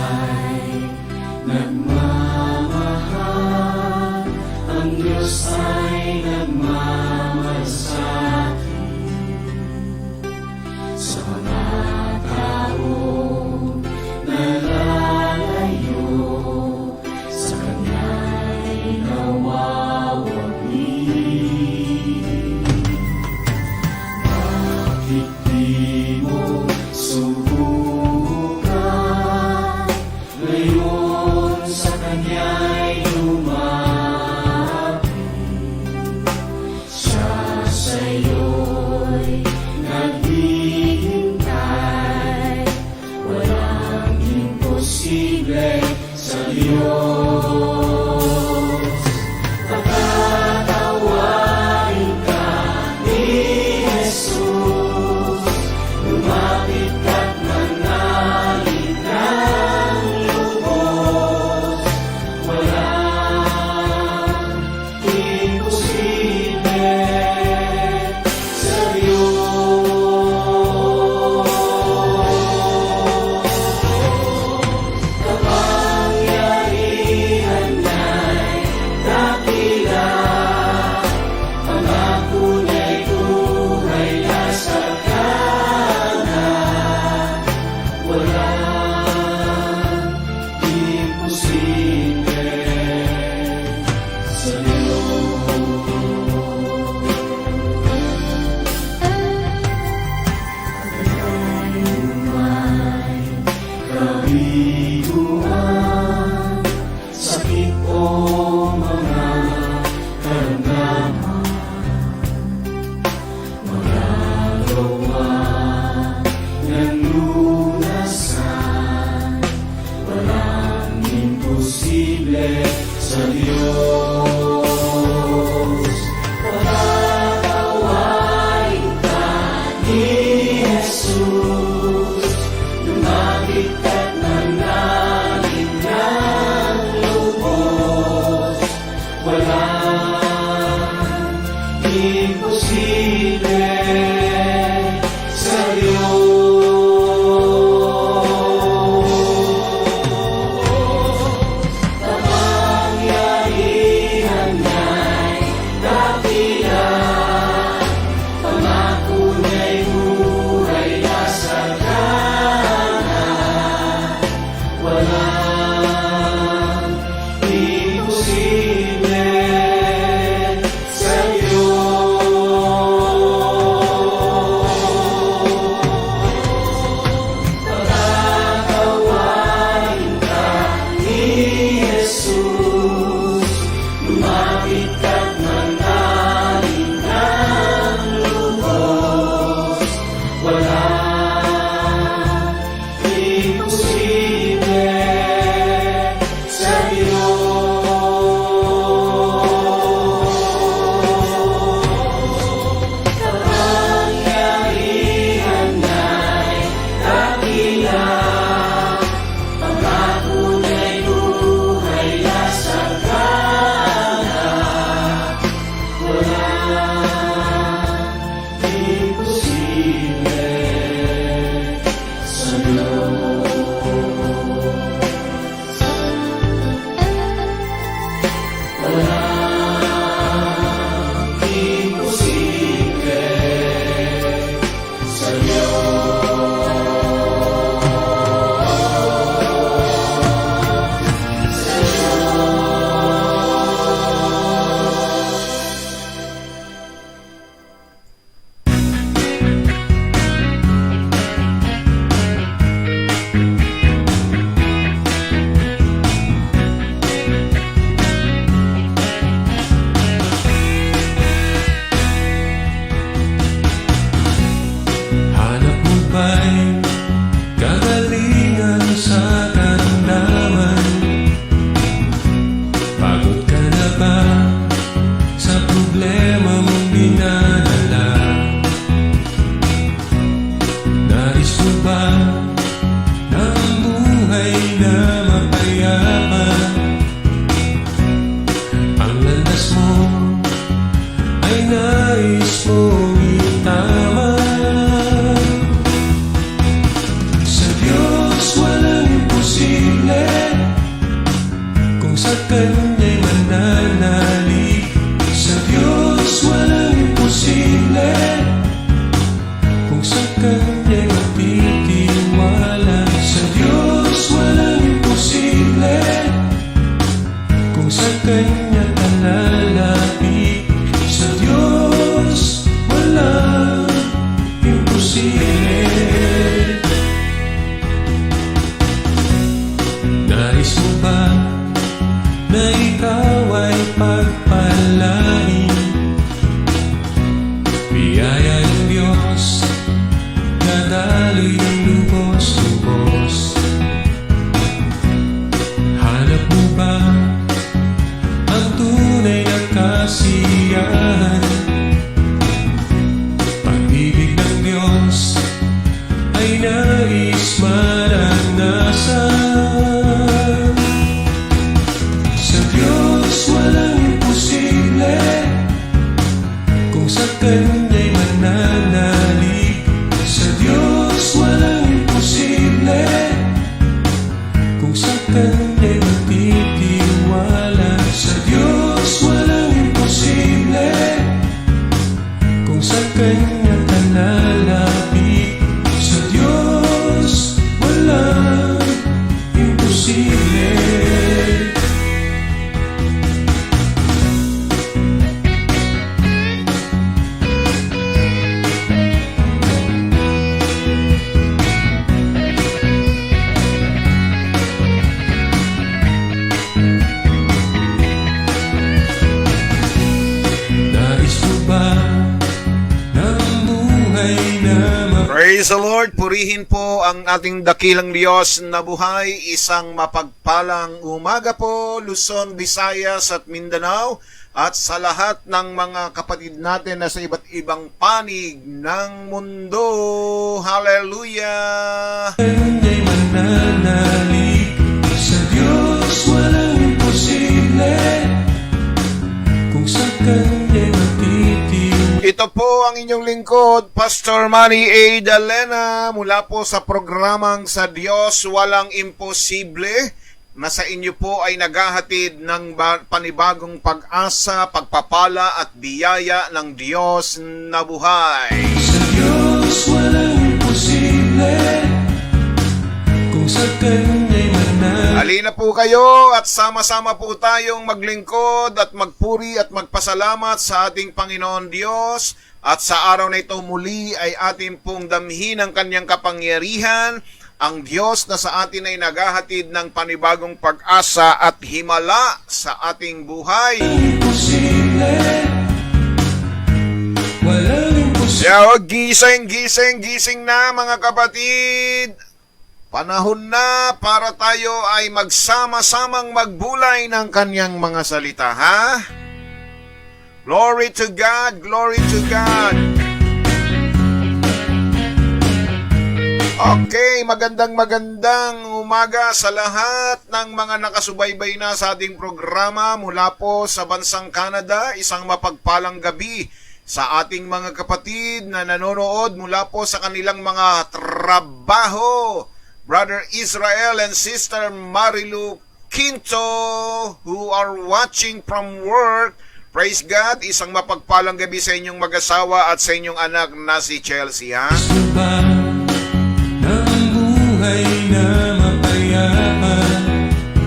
ay nagmamahal, ang Diyos ay nagmamahal sa sa mga taong nalalayo, sa Kanya'y nawawagi. Bakit di mo subukan ngayon sa Kanya'y lumapit? Siya sa'yo'y naghihintay, walang imposible sa Diyos. Pagkatawain ka ni Jesus, lumapit ka't manalin ng lubos, walang imposible sa Diyos. Kapangyarihan niya'y dakila, pangako niya'y buhay na sakana, walang imposible sa Diyos. May kabiguan, sakit o mga karamdaman, magagawa ng lunasan, walang imposible sa Diyos. Pagkatawain ka ni Jesus, lumapit ka't manalin ng lubos, walang imposible sa Diyos. Kapangyarihan niya'y dakila, pangako niya'y buhay na sakana, walang imposible sa Diyos. Pagkatawain ka ni Jesus, lumapit ka't manalin ng lubos, walang imposible na ikaw ay pagpalain. Biyaya ng Diyos na daloy ng lubos-lubos. Hanap mo ba ang tunay na kasiyahan? Pag-ibig ng Diyos ay nais maranasan. Sa Diyos walang imposible, kung sa Kanya'y mananalig. Sa Diyos walang imposible, kung sa Kanya'y magtitiwala. Sa Diyos walang imposible, kung sa Kanya ka lalapit. Sa Diyos walang imposible. Nais mo ba ng buhay na Praise the Lord! Purihin po ang ating dakilang Diyos na buhay. Isang mapagpalang umaga po, Luzon, Visayas at Mindanao, at sa lahat ng mga kapatid natin na sa iba't ibang panig ng mundo. Hallelujah! Kanya'y mananalig. Sa Diyos walang imposible, kung sa Kanya'y matitiwala. Ito po ang inyong lingkod, Pastor Manny A. Dalena, mula po sa programang Sa Diyos Walang Imposible, na sa inyo po ay naghahatid ng panibagong pag-asa, pagpapala at biyaya ng Diyos na buhay. Sa Diyos walang imposible, kung sa Kanya'y mananalig. Halina po kayo at sama-sama po tayong maglingkod at magpuri at magpasalamat sa ating Panginoon Diyos. At sa araw na ito muli ay ating pong damhin ang Kanyang kapangyarihan, ang Diyos na sa atin ay naghahatid ng panibagong pag-asa at himala sa ating buhay. Imposible, walang imposible. Yo, gising na mga kapatid. Panahon na para tayo ay magsama-samang magbulay ng Kanyang mga salita, ha? Glory to God, glory to God. Okay, magandang umaga sa lahat ng mga nakasubaybay na sa ating programa mula po sa bansang Canada. Isang mapagpalang gabi sa ating mga kapatid na nanonood mula po sa kanilang mga trabaho. Brother Israel and Sister Marilu Quinto who are watching from work. Praise God, isang mapagpalang gabi sa inyong mag-asawa at sa inyong anak na si Chelsea, ha? Ba ng buhay na mapayapa.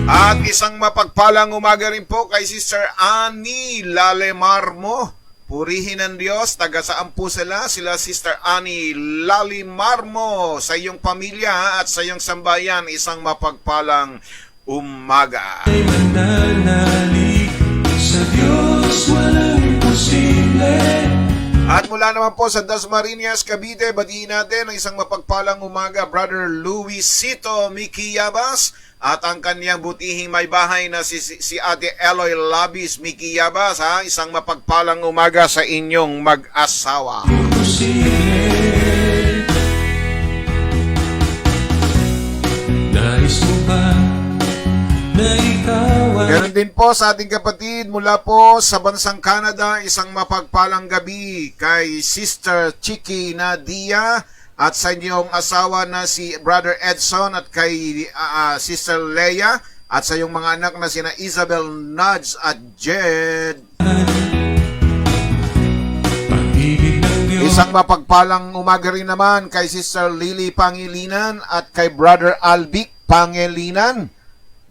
At isang mapagpalang umaga rin po kay Sister Annie Lalemarmo. Purihin ang Diyos, taga saan po sila? Sila Sister Annie Lalemarmo. Sa iyong pamilya at sa iyong sambayan, isang mapagpalang umaga. Ay mananalig. Sa Diyos walang imposible. At mula naman po sa Dasmariñas, Cavite, batiin natin ang isang mapagpalang umaga, Brother Luisito Mikiyabas, at ang kanyang butihing may bahay na si Ate Eloy Labis Mikiyabas, ha? Isang mapagpalang umaga sa inyong mag-asawa. Imposible. Nais mo ba na ikaw ay Ganon din po sa ating kapatid mula po sa bansang Canada, isang mapagpalang gabi kay Sister Chiki Nadia at sa inyong asawa na si Brother Edson at kay Sister Leia at sa iyong mga anak na sina Isabel Nudge at Jed. pag-ibig ng Diyos. Isang mapagpalang umaga rin naman kay Sister Lily Pangilinan at kay Brother Albic Pangilinan.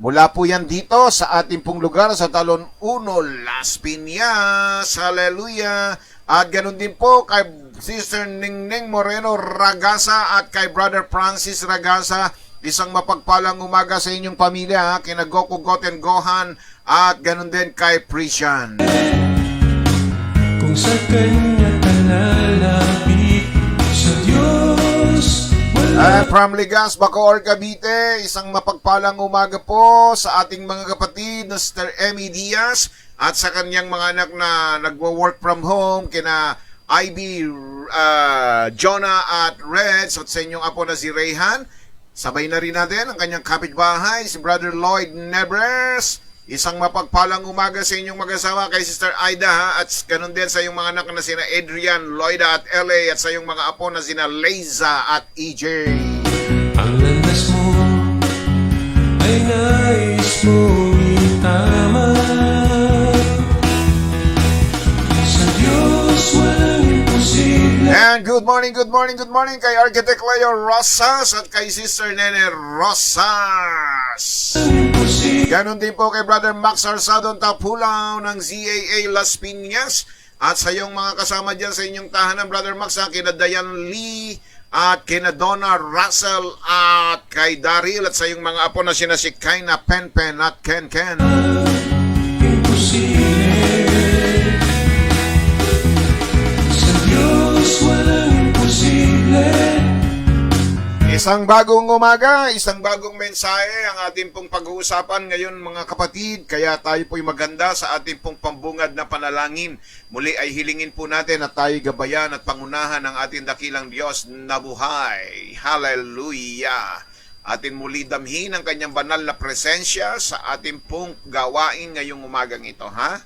Mula po yan dito sa ating pong lugar sa Talon 1, Las Piñas. Hallelujah. At ganun din po kay Sister Ningning Moreno Ragasa at kay Brother Francis Ragasa Isang mapagpalang umaga sa inyong pamilya, kina Goku, Goten, Gohan, at ganun din kay Prishan. Kung sa kanya ka lalapit, sa Diyos wala. From Ligas, Bacoor, Cavite, isang mapagpalang umaga po sa ating mga kapatid na Sister Emmy Diaz at sa kanyang mga anak na nagwo-work from home, kina Ivy, Jonah at Reds, at sa inyong apo na si Rayhan. Sabay na rin natin ang kanyang kapitbahay, si Brother Lloyd Nebres. Isang mapagpalang umaga sa inyong mag-asawa kay Sister Aida, ha? At ganun din sa iyong mga anak na sina Adrian, Lloyda at LA, at sa iyong mga apo na sina Leiza at EJ. Ang landas mo ay nais mo itama. Sa Diyos walang imposible. And good morning kay Architect Leo Rosas at kay Sister Nene Rosas. Ganon din po kay Brother Max Arsadon Tapulaw ng ZAA Las Piñas at sa iyong mga kasama dyan sa inyong tahanan, Brother Max, kina Diane Lee at kina Donna Russell at kay Daryl at sa iyong mga apo na sina si Kaina Penpen at Ken Ken. Imposible. Sa Diyos walang imposible. Isang bagong umaga, isang bagong mensahe ang ating pong pag-uusapan ngayon mga kapatid. Kaya tayo po'y maganda sa ating pong pambungad na panalangin. Muli ay hilingin po natin at tayo gabayan at pangunahan ng ating dakilang Diyos na buhay. Hallelujah! Atin muli damhin ang kanyang banal na presensya sa ating pong gawain ngayong umagang ito, ha?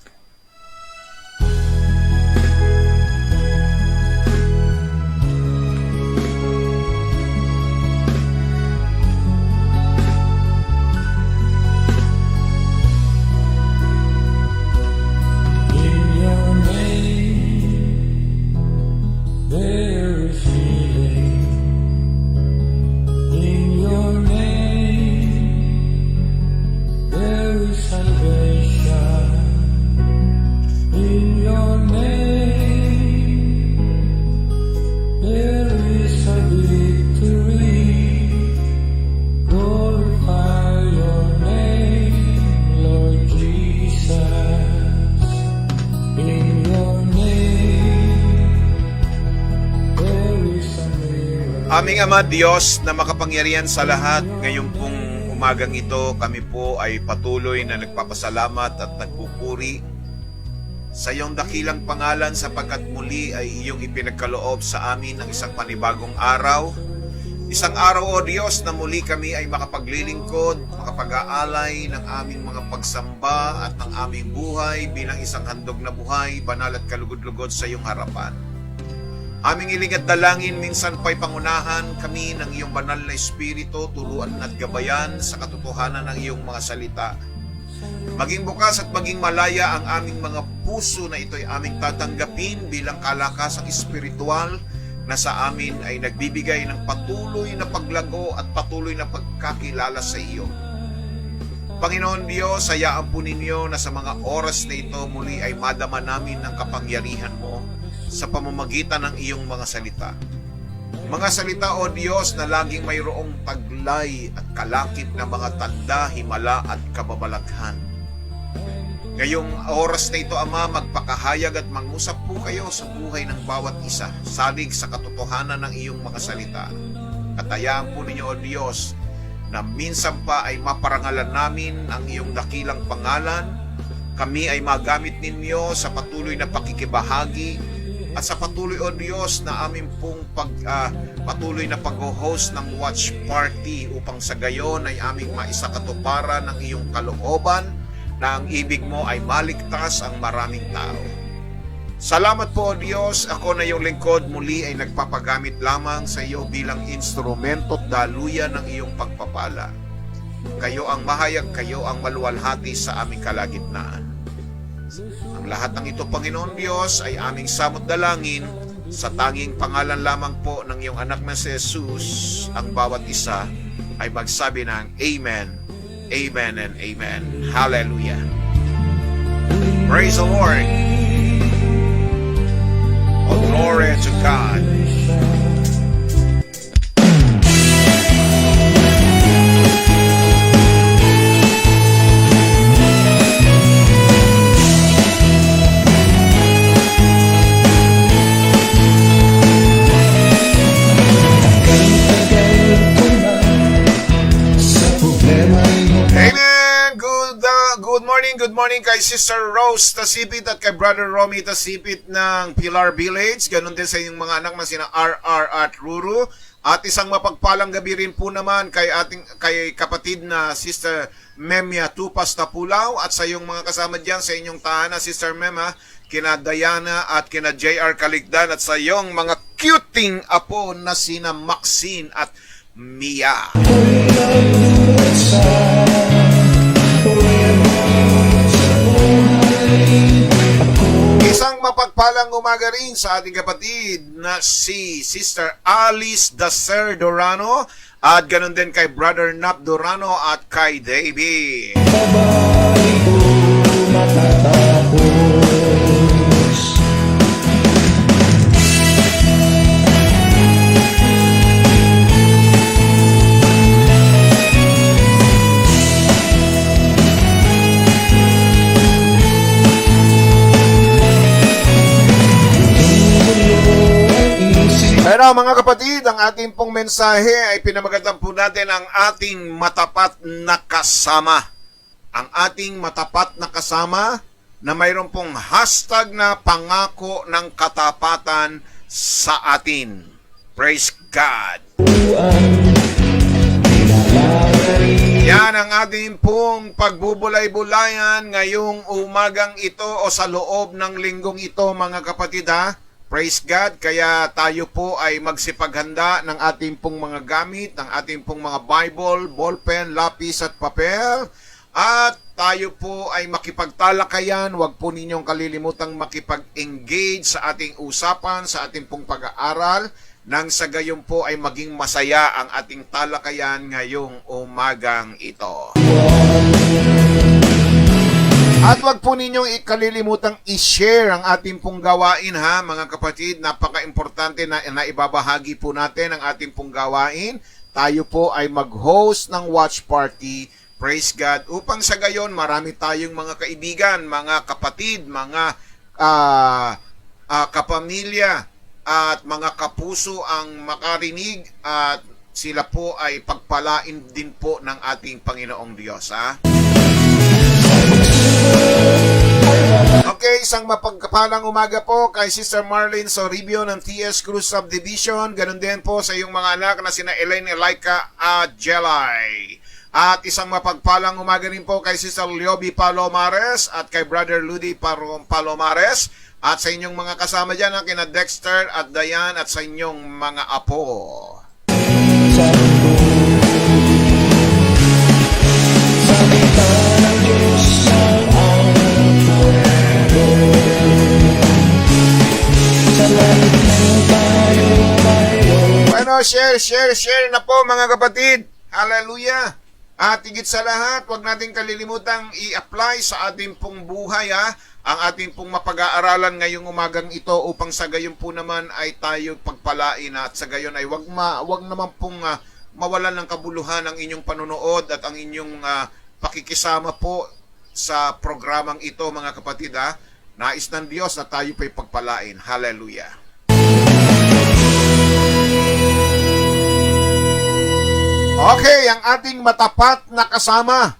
Aming Ama Diyos na makapangyarihan sa lahat, ngayong pong umagang ito, kami po ay patuloy na nagpapasalamat at nagpupuri sa iyong dakilang pangalan sapagkat muli ay iyong ipinagkaloob sa amin ng isang panibagong araw. Isang araw, O Diyos, na muli kami ay makapaglilingkod, makapag-aalay ng aming mga pagsamba at ng aming buhay bilang isang handog na buhay, banal at kalugod-lugod sa iyong harapan. Aming iling at dalangin, minsan pa'y pangunahan kami ng iyong banal na espiritu, turuan at gabayan sa katotohanan ng iyong mga salita. Maging bukas at maging malaya ang aming mga puso na ito'y aming tatanggapin bilang kalakasang espiritual na sa amin ay nagbibigay ng patuloy na paglago at patuloy na pagkakilala sa iyo. Panginoon Diyos, hayaan po ninyo na sa mga oras na ito muli ay madama namin ng kapangyarihan mo sa pamamagitan ng iyong mga salita. Mga salita, O Diyos, na laging mayroong taglay at kalakip na mga tanda, himala at kababalaghan. Ngayong oras na ito, Ama, magpakahayag at mangusap po kayo sa buhay ng bawat isa, salig sa katotohanan ng iyong mga salita. Katayaan po ninyo, O Diyos, na minsan pa ay maparangalan namin ang iyong dakilang pangalan. Kami ay magamit ninyo sa patuloy na pakikibahagi at sa patuloy, O Diyos, na aming pong patuloy na pag-host ng watch party upang sa gayon ay aming maisakatuparan ng iyong kalooban na ang ibig mo ay maligtas ang maraming tao. Salamat po, O Diyos, ako na iyong lingkod muli ay nagpapagamit lamang sa iyo bilang instrumento at daluyan ng iyong pagpapala. Kayo ang mahayag, kayo ang maluwalhati sa aming kalagitnaan. Ang lahat ng ito, Panginoon Diyos, ay aming samot dalangin sa tanging pangalan lamang po ng iyong anak na si Jesus. Ang bawat isa ay magsabi ng Amen, Amen, and Amen. Hallelujah. Praise the Lord. All glory to God. good morning kay Sister Rose Tasipit at kay Brother Romy Tasipit ng Pilar Village. Ganon din sa inyong mga anak na sina RR at Ruru. At isang mapagpalang gabi rin po naman kay kapatid na Sister Memia Tupas Tapulaw at sa iyong mga kasama diyan sa inyong tahanan, Sister Mema, kina Diana at kina JR Kaligdan at sa iyong mga cuting apo na sina Maxine at Mia. Isang mapagpalang umaga rin sa ating kapatid na si Sister Alice Dacer Dorano at ganon din kay Brother Nap Dorano at kay Davey. Pero mga kapatid, ang ating pong mensahe ay pinamagatan po natin ang ating matapat na kasama. Ang ating matapat na kasama na mayroon pong hashtag na pangako ng katapatan sa atin. Praise God! Yan ang ating pong pagbubulay-bulayan ngayong umagang ito o sa loob ng linggong ito mga kapatid ha. Praise God, kaya tayo po ay magsipaghanda ng ating pong mga gamit, ng ating pong mga Bible, ballpen, lapis at papel. At tayo po ay makipagtalakayan, huwag po ninyong kalilimutang makipag-engage sa ating usapan, sa ating pong pag-aaral, nang sa gayon po ay maging masaya ang ating talakayan ngayong umagang ito. At wag po ninyong ikalilimutang i-share ang ating pong gawain ha mga kapatid. Napaka-importante na ibabahagi po natin ang ating pong gawain. Tayo po ay mag-host ng watch party. Praise God. Upang sa gayon marami tayong mga kaibigan, mga kapatid, mga kapamilya at mga kapuso ang makarinig at sila po ay pagpalain din po ng ating Panginoong Diyos ha. Okay, isang mapagkapalang umaga po kay Sister Marlene Soribio ng TS Cruz Subdivision. Ganon din po sa iyong mga anak na sina Elaine, Elaika at Jelay. At isang mapagpalang umaga rin po kay Sister Liobi Palomares at kay Brother Ludi Palomares. At sa inyong mga kasama dyan, kina Dexter at Dayan at sa inyong mga apo. Bueno, share na po mga kapatid. Hallelujah. At higit sa lahat, huwag natin kalilimutang i-apply sa ating pong buhay ang ating pong mapag-aaralan ngayong umagang ito upang sa gayon po naman ay tayo pagpalain at sa gayon ay wag naman pong mawalan ng kabuluhan ang inyong panonood at ang inyong pakikisama po sa programang ito mga kapatid ha. Nais ng Diyos na tayo pa'y pagpalain. Hallelujah. Okay, ang ating matapat na kasama.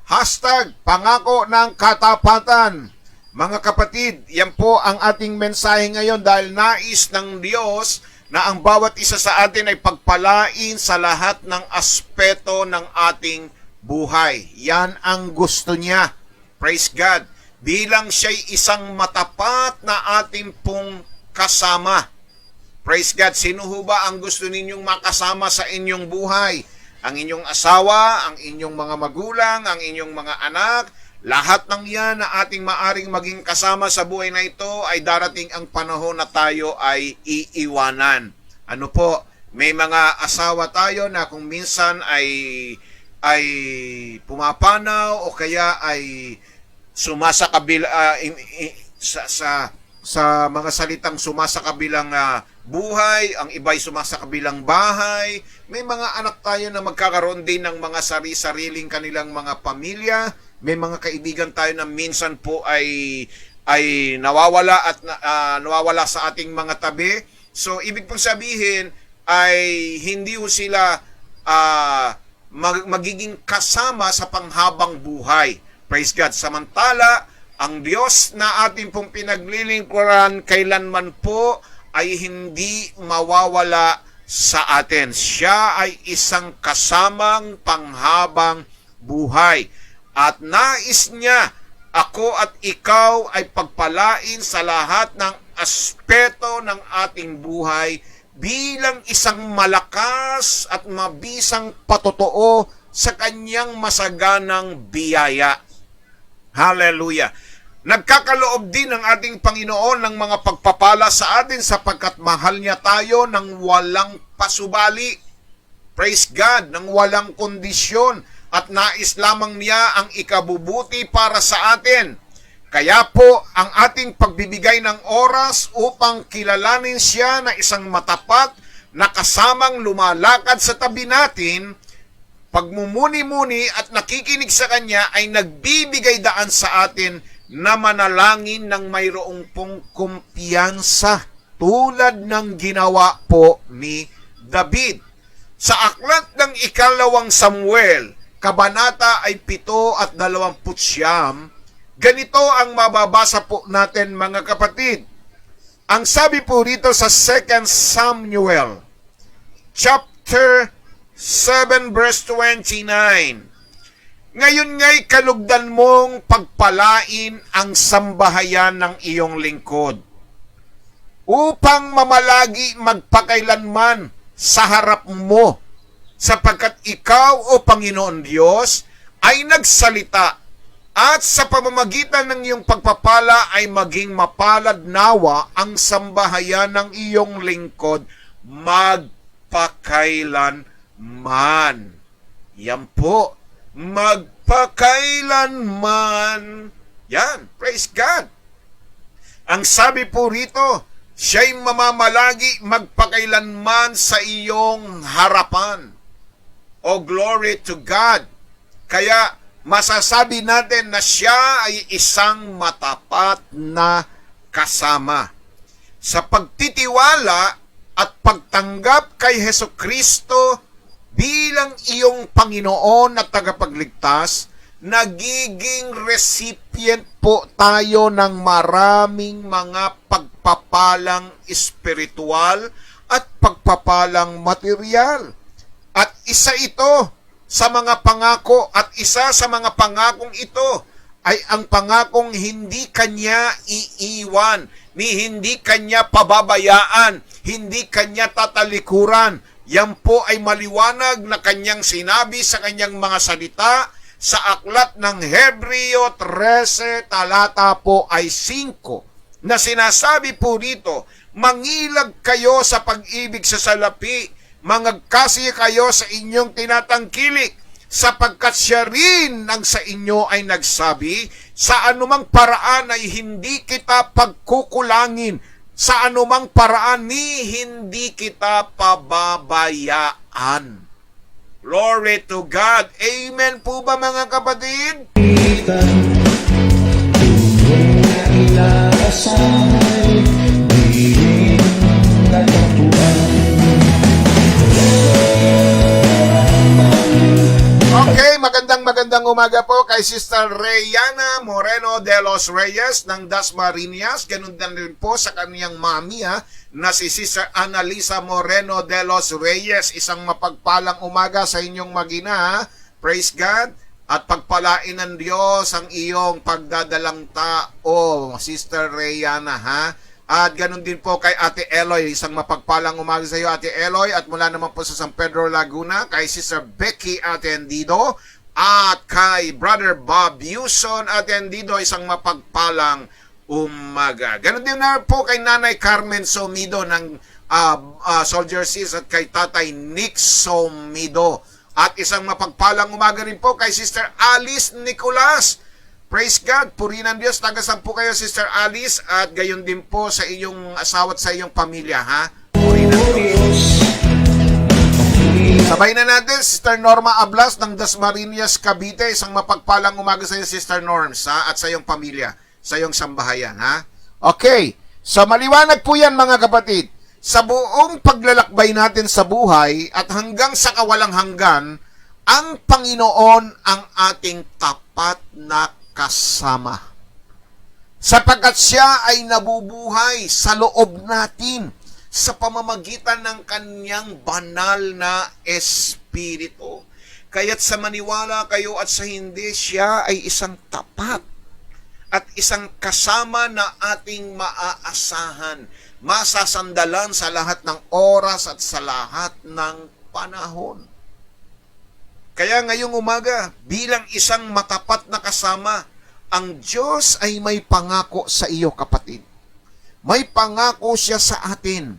Hashtag pangako ng katapatan. Mga kapatid, yan po ang ating mensahe ngayon dahil nais ng Diyos na ang bawat isa sa atin ay pagpalain sa lahat ng aspeto ng ating buhay. Yan ang gusto niya. Praise God. Bilang siya'y isang matapat na ating pong kasama. Praise God. Sino ho ba ang gusto ninyong makasama sa inyong buhay? Ang inyong asawa, ang inyong mga magulang, ang inyong mga anak, lahat ng yan na ating maaring maging kasama sa buhay na ito ay darating ang panahon na tayo ay iiwanan. Ano po? May mga asawa tayo na kung minsan ay pumapanaw o kaya ay sumasakabila sa mga salitang sumasakabilang buhay, ang iba'y sumasakabilang bahay. May mga anak tayo na magkakaroon din ng mga sari-sariling kanilang mga pamilya. May mga kaibigan tayo na minsan po ay nawawala at nawawala sa ating mga tabi. So ibig pong sabihin ay hindi ho sila magiging kasama sa panghabang buhay. Praise God. Samantala, ang Diyos na ating pong pinaglilingkuran kailanman po ay hindi mawawala sa atin. Siya ay isang kasamang panghabang buhay. At nais niya ako at ikaw ay pagpalain sa lahat ng aspeto ng ating buhay bilang isang malakas at mabisang patotoo sa kanyang masaganang biyaya. Hallelujah! Nagkakaloob din ng ating Panginoon ng mga pagpapala sa atin sapagkat mahal niya tayo ng walang pasubali. Praise God! Ng walang kondisyon at nais lamang niya ang ikabubuti para sa atin. Kaya po, ang ating pagbibigay ng oras upang kilalanin siya na isang matapat na kasamang lumalakad sa tabi natin, pagmumuni-muni at nakikinig sa kanya ay nagbibigay daan sa atin na manalangin ng mayroong pong kumpiyansa tulad ng ginawa po ni David. Sa aklat ng ikalawang Samuel, kabanata ay 7:29, ganito ang mababasa po natin mga kapatid. Ang sabi po rito sa 2 Samuel, chapter 7 verse 29, ngayon nga'y kalugdan mong pagpalain ang sambahayan ng iyong lingkod, upang mamalagi magpakailanman sa harap mo, sapagkat ikaw, O Panginoon Diyos, ay nagsalita, at sa pamamagitan ng iyong pagpapala ay maging mapalad nawa ang sambahayan ng iyong lingkod magpakailanman. Yan po. Magpakailanman. Yan. Praise God. Ang sabi po rito, siya'y mamamalagi magpakailanman sa iyong harapan. O glory to God. Kaya masasabi natin na siya ay isang matapat na kasama. Sa pagtitiwala at pagtanggap kay Hesukristo bilang iyong Panginoon at tagapagligtas, nagiging recipient po tayo ng maraming mga pagpapalang espiritual at pagpapalang material. At isa ito sa mga pangako at isa sa mga pangakong ito ay ang pangakong hindi kanya iiwan, ni hindi kanya pababayaan, hindi kanya tatalikuran. Yan po ay maliwanag na kanyang sinabi sa kanyang mga salita sa aklat ng Hebreo 13 talata po ay 5 na sinasabi po rito, mangilag kayo sa pag-ibig sa salapi, mangagkasi kayo sa inyong tinatangkilik, sapagkat siya rin ang sa inyo ay nagsabi, sa anumang paraan ay hindi kita pagkukulangin, sa anumang paraan ni hindi kita pababayaan. Glory to God. Amen po ba mga kapatid? Okay, magandang umaga po kay Sister Reyana Moreno de los Reyes ng Dasmariñas. Ganun din po sa kaniyang mami na si Sister Annalisa Moreno de los Reyes. Isang mapagpalang umaga sa inyong magina. Praise God. At pagpalain ng Diyos ang iyong pagdadalang tao, Sister Reyana At ganun din po kay Ate Eloy, isang mapagpalang umaga sa iyo Ate Eloy. At mula naman po sa San Pedro Laguna, kay Sister Becky Atendido. At kay Brother Bob Yuson Atendido, isang mapagpalang umaga. Ganun din na po kay Nanay Carmen Somido ng Soldier Sis at kay Tatay Nick Somido. At isang mapagpalang umaga rin po kay Sister Alice Nicolas. Praise God, purinan Diyos. Taga-saan po kayo, Sister Alice, at gayon din po sa iyong asawa at sa iyong pamilya, Purinan Diyos. Sabay na natin, Sister Norma Ablas ng Dasmariñas, Cavite. Isang mapagpalang umaga sa iyo, Sister Norms, at sa iyong pamilya, sa iyong sambahayan, Okay, so maliwanag po yan mga kapatid. Sa buong paglalakbay natin sa buhay at hanggang sa kawalang hanggan, ang Panginoon ang ating tapat na kasama. Sapagkat siya ay nabubuhay sa loob natin sa pamamagitan ng kanyang banal na Espiritu. Kaya't sa maniwala kayo at sa hindi, siya ay isang tapat at isang kasama na ating maaasahan, masasandalan sa lahat ng oras at sa lahat ng panahon. Kaya ngayong umaga, bilang isang matapat na kasama, ang Diyos ay may pangako sa iyo, kapatid. May pangako siya sa atin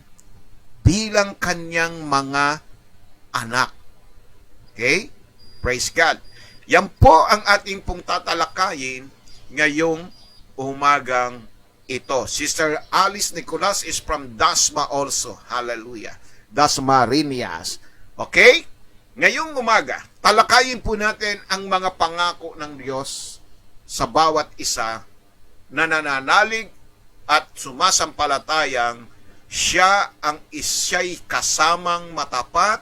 bilang kanyang mga anak. Okay? Praise God. Yan po ang ating pong tatalakayin ngayong umagang ito. Sister Alice Nicolas is from Dasma also. Hallelujah. Dasmariñas. Okay? Ngayong umaga, talakayin po natin ang mga pangako ng Diyos sa bawat isa na nananalig at sumasampalatayang siya'y kasamang matapat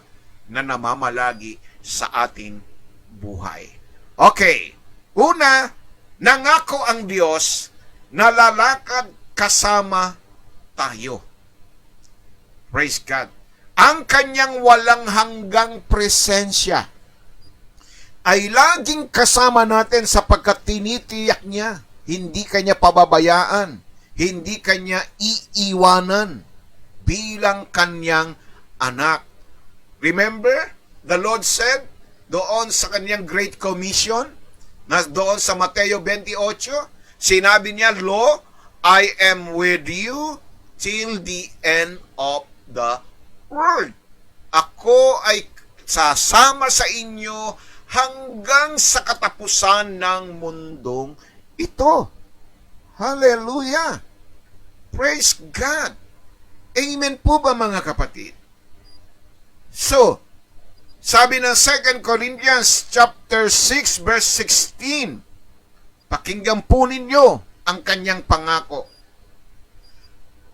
na namamalagi sa ating buhay. Okay. Una, nangako ang Diyos na lalakad kasama tayo. Praise God. Ang kanyang walang hanggang presensya ay laging kasama natin sapagkat tinitiyak niya, hindi kanya pababayaan, hindi kanya iiwanan bilang kanyang anak. Remember, the Lord said doon sa kanyang Great Commission, na doon sa Mateo 28, sinabi niya, Lo, I am with you till the end of the world. Ako ay sasama sa inyo hanggang sa katapusan ng mundong ito. Hallelujah! Praise God! Amen po ba, mga kapatid? So, sabi ng 2 Corinthians chapter 6 verse 16, pakinggan po ninyo ang kanyang pangako.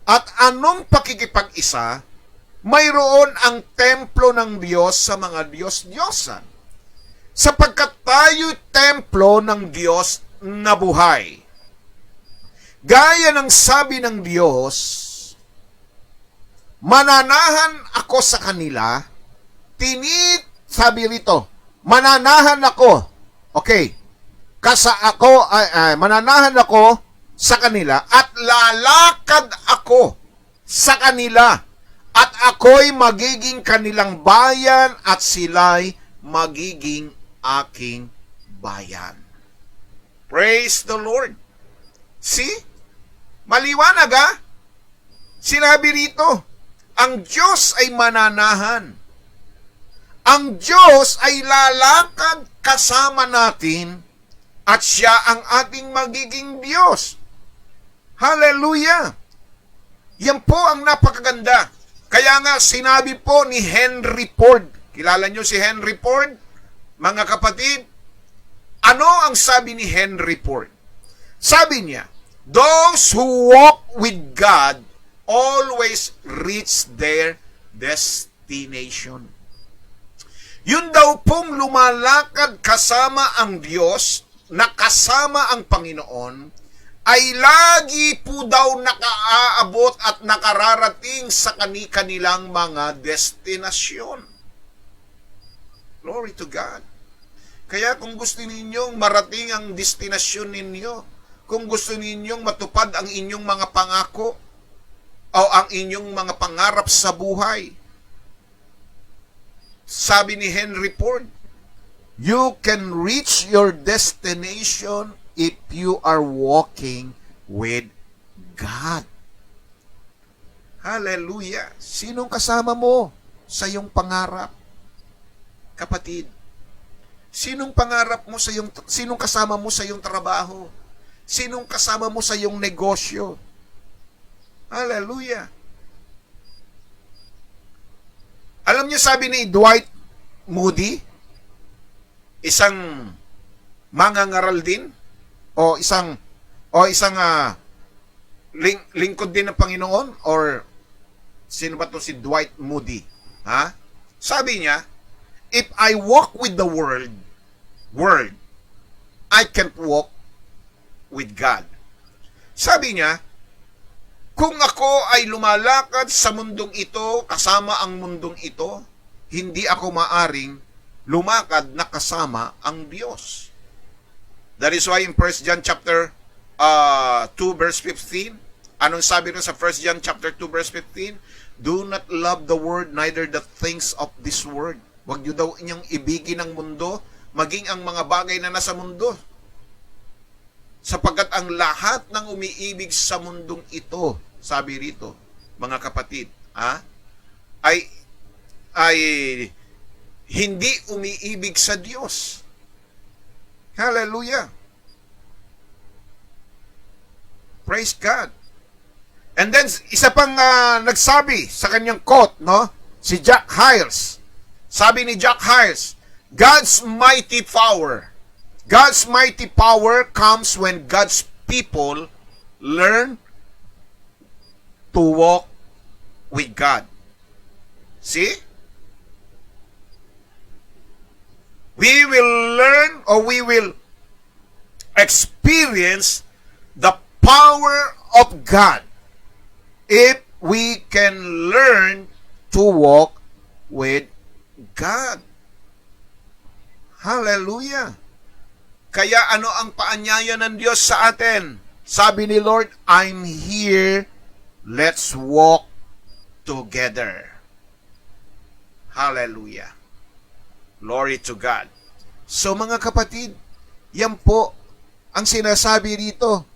At anong pakikipag-isa, mayroon ang templo ng Diyos sa mga Diyos-Diyosan, sapagkat tayo templo ng Diyos na buhay. Gaya ng sabi ng Diyos, mananahan ako sa kanila, sabi rito, mananahan ako. Okay. Mananahan ako sa kanila at lalakad ako sa kanila at ako'y magiging kanilang bayan at sila'y magiging aking bayan. Praise the Lord. See? Maliwanag ha? Sinabi rito, ang Diyos ay mananahan. Ang Diyos ay lalakad kasama natin at siya ang ating magiging Diyos. Hallelujah! Yan po ang napakaganda. Kaya nga sinabi po ni Henry Ford, kilala nyo si Henry Ford? Mga kapatid, ano ang sabi ni Henry Ford? Sabi niya, those who walk with God always reach their destination. Yun daw pong lumalakad kasama ang Diyos, na kasama ang Panginoon, ay lagi po daw nakaaabot at nakararating sa kanilang mga destinasyon. Glory to God. Kaya kung gusto ninyong marating ang destinasyon ninyo, kung gusto ninyong matupad ang inyong mga pangako o ang inyong mga pangarap sa buhay, sabi ni Henry Ford, you can reach your destination if you are walking with God. Hallelujah! Sinong kasama mo sa iyong pangarap? Kapatid, sinong kasama mo sa iyong trabaho? Sinong kasama mo sa iyong negosyo? Hallelujah! Alam niyo, sabi ni Dwight Moody, isang mangangaral din o isang lingkod din ng Panginoon, or sino ba to si Dwight Moody? Ha? Sabi niya, if I walk with the world, I can't walk with God. Sabi niya, kung ako ay lumalakad sa mundong ito, kasama ang mundong ito, hindi ako maaring lumakad na kasama ang Diyos. That is why in 1 John chapter 2 verse 15, anong sabi rin sa 1 John chapter 2 verse 15? Do not love the world, neither the things of this world. Huwag niyo daw inyong ibigin ang mundo, maging ang mga bagay na nasa mundo. Sapagkat ang lahat ng umiibig sa mundong ito, sabi rito, mga kapatid, ay hindi umiibig sa Diyos. Hallelujah. Praise God. And then, isa pang nagsabi sa kanyang quote, no? Si Jack Hyles. Sabi ni Jack Hyles, God's mighty power comes when God's people learn to walk with God. See? We will learn, or we will experience the power of God if we can learn to walk with God. Hallelujah. Kaya ano ang paanyaya ng Diyos sa atin? Sabi ni Lord, I'm here, let's walk together. Hallelujah. Glory to God. So mga kapatid, yan po ang sinasabi rito.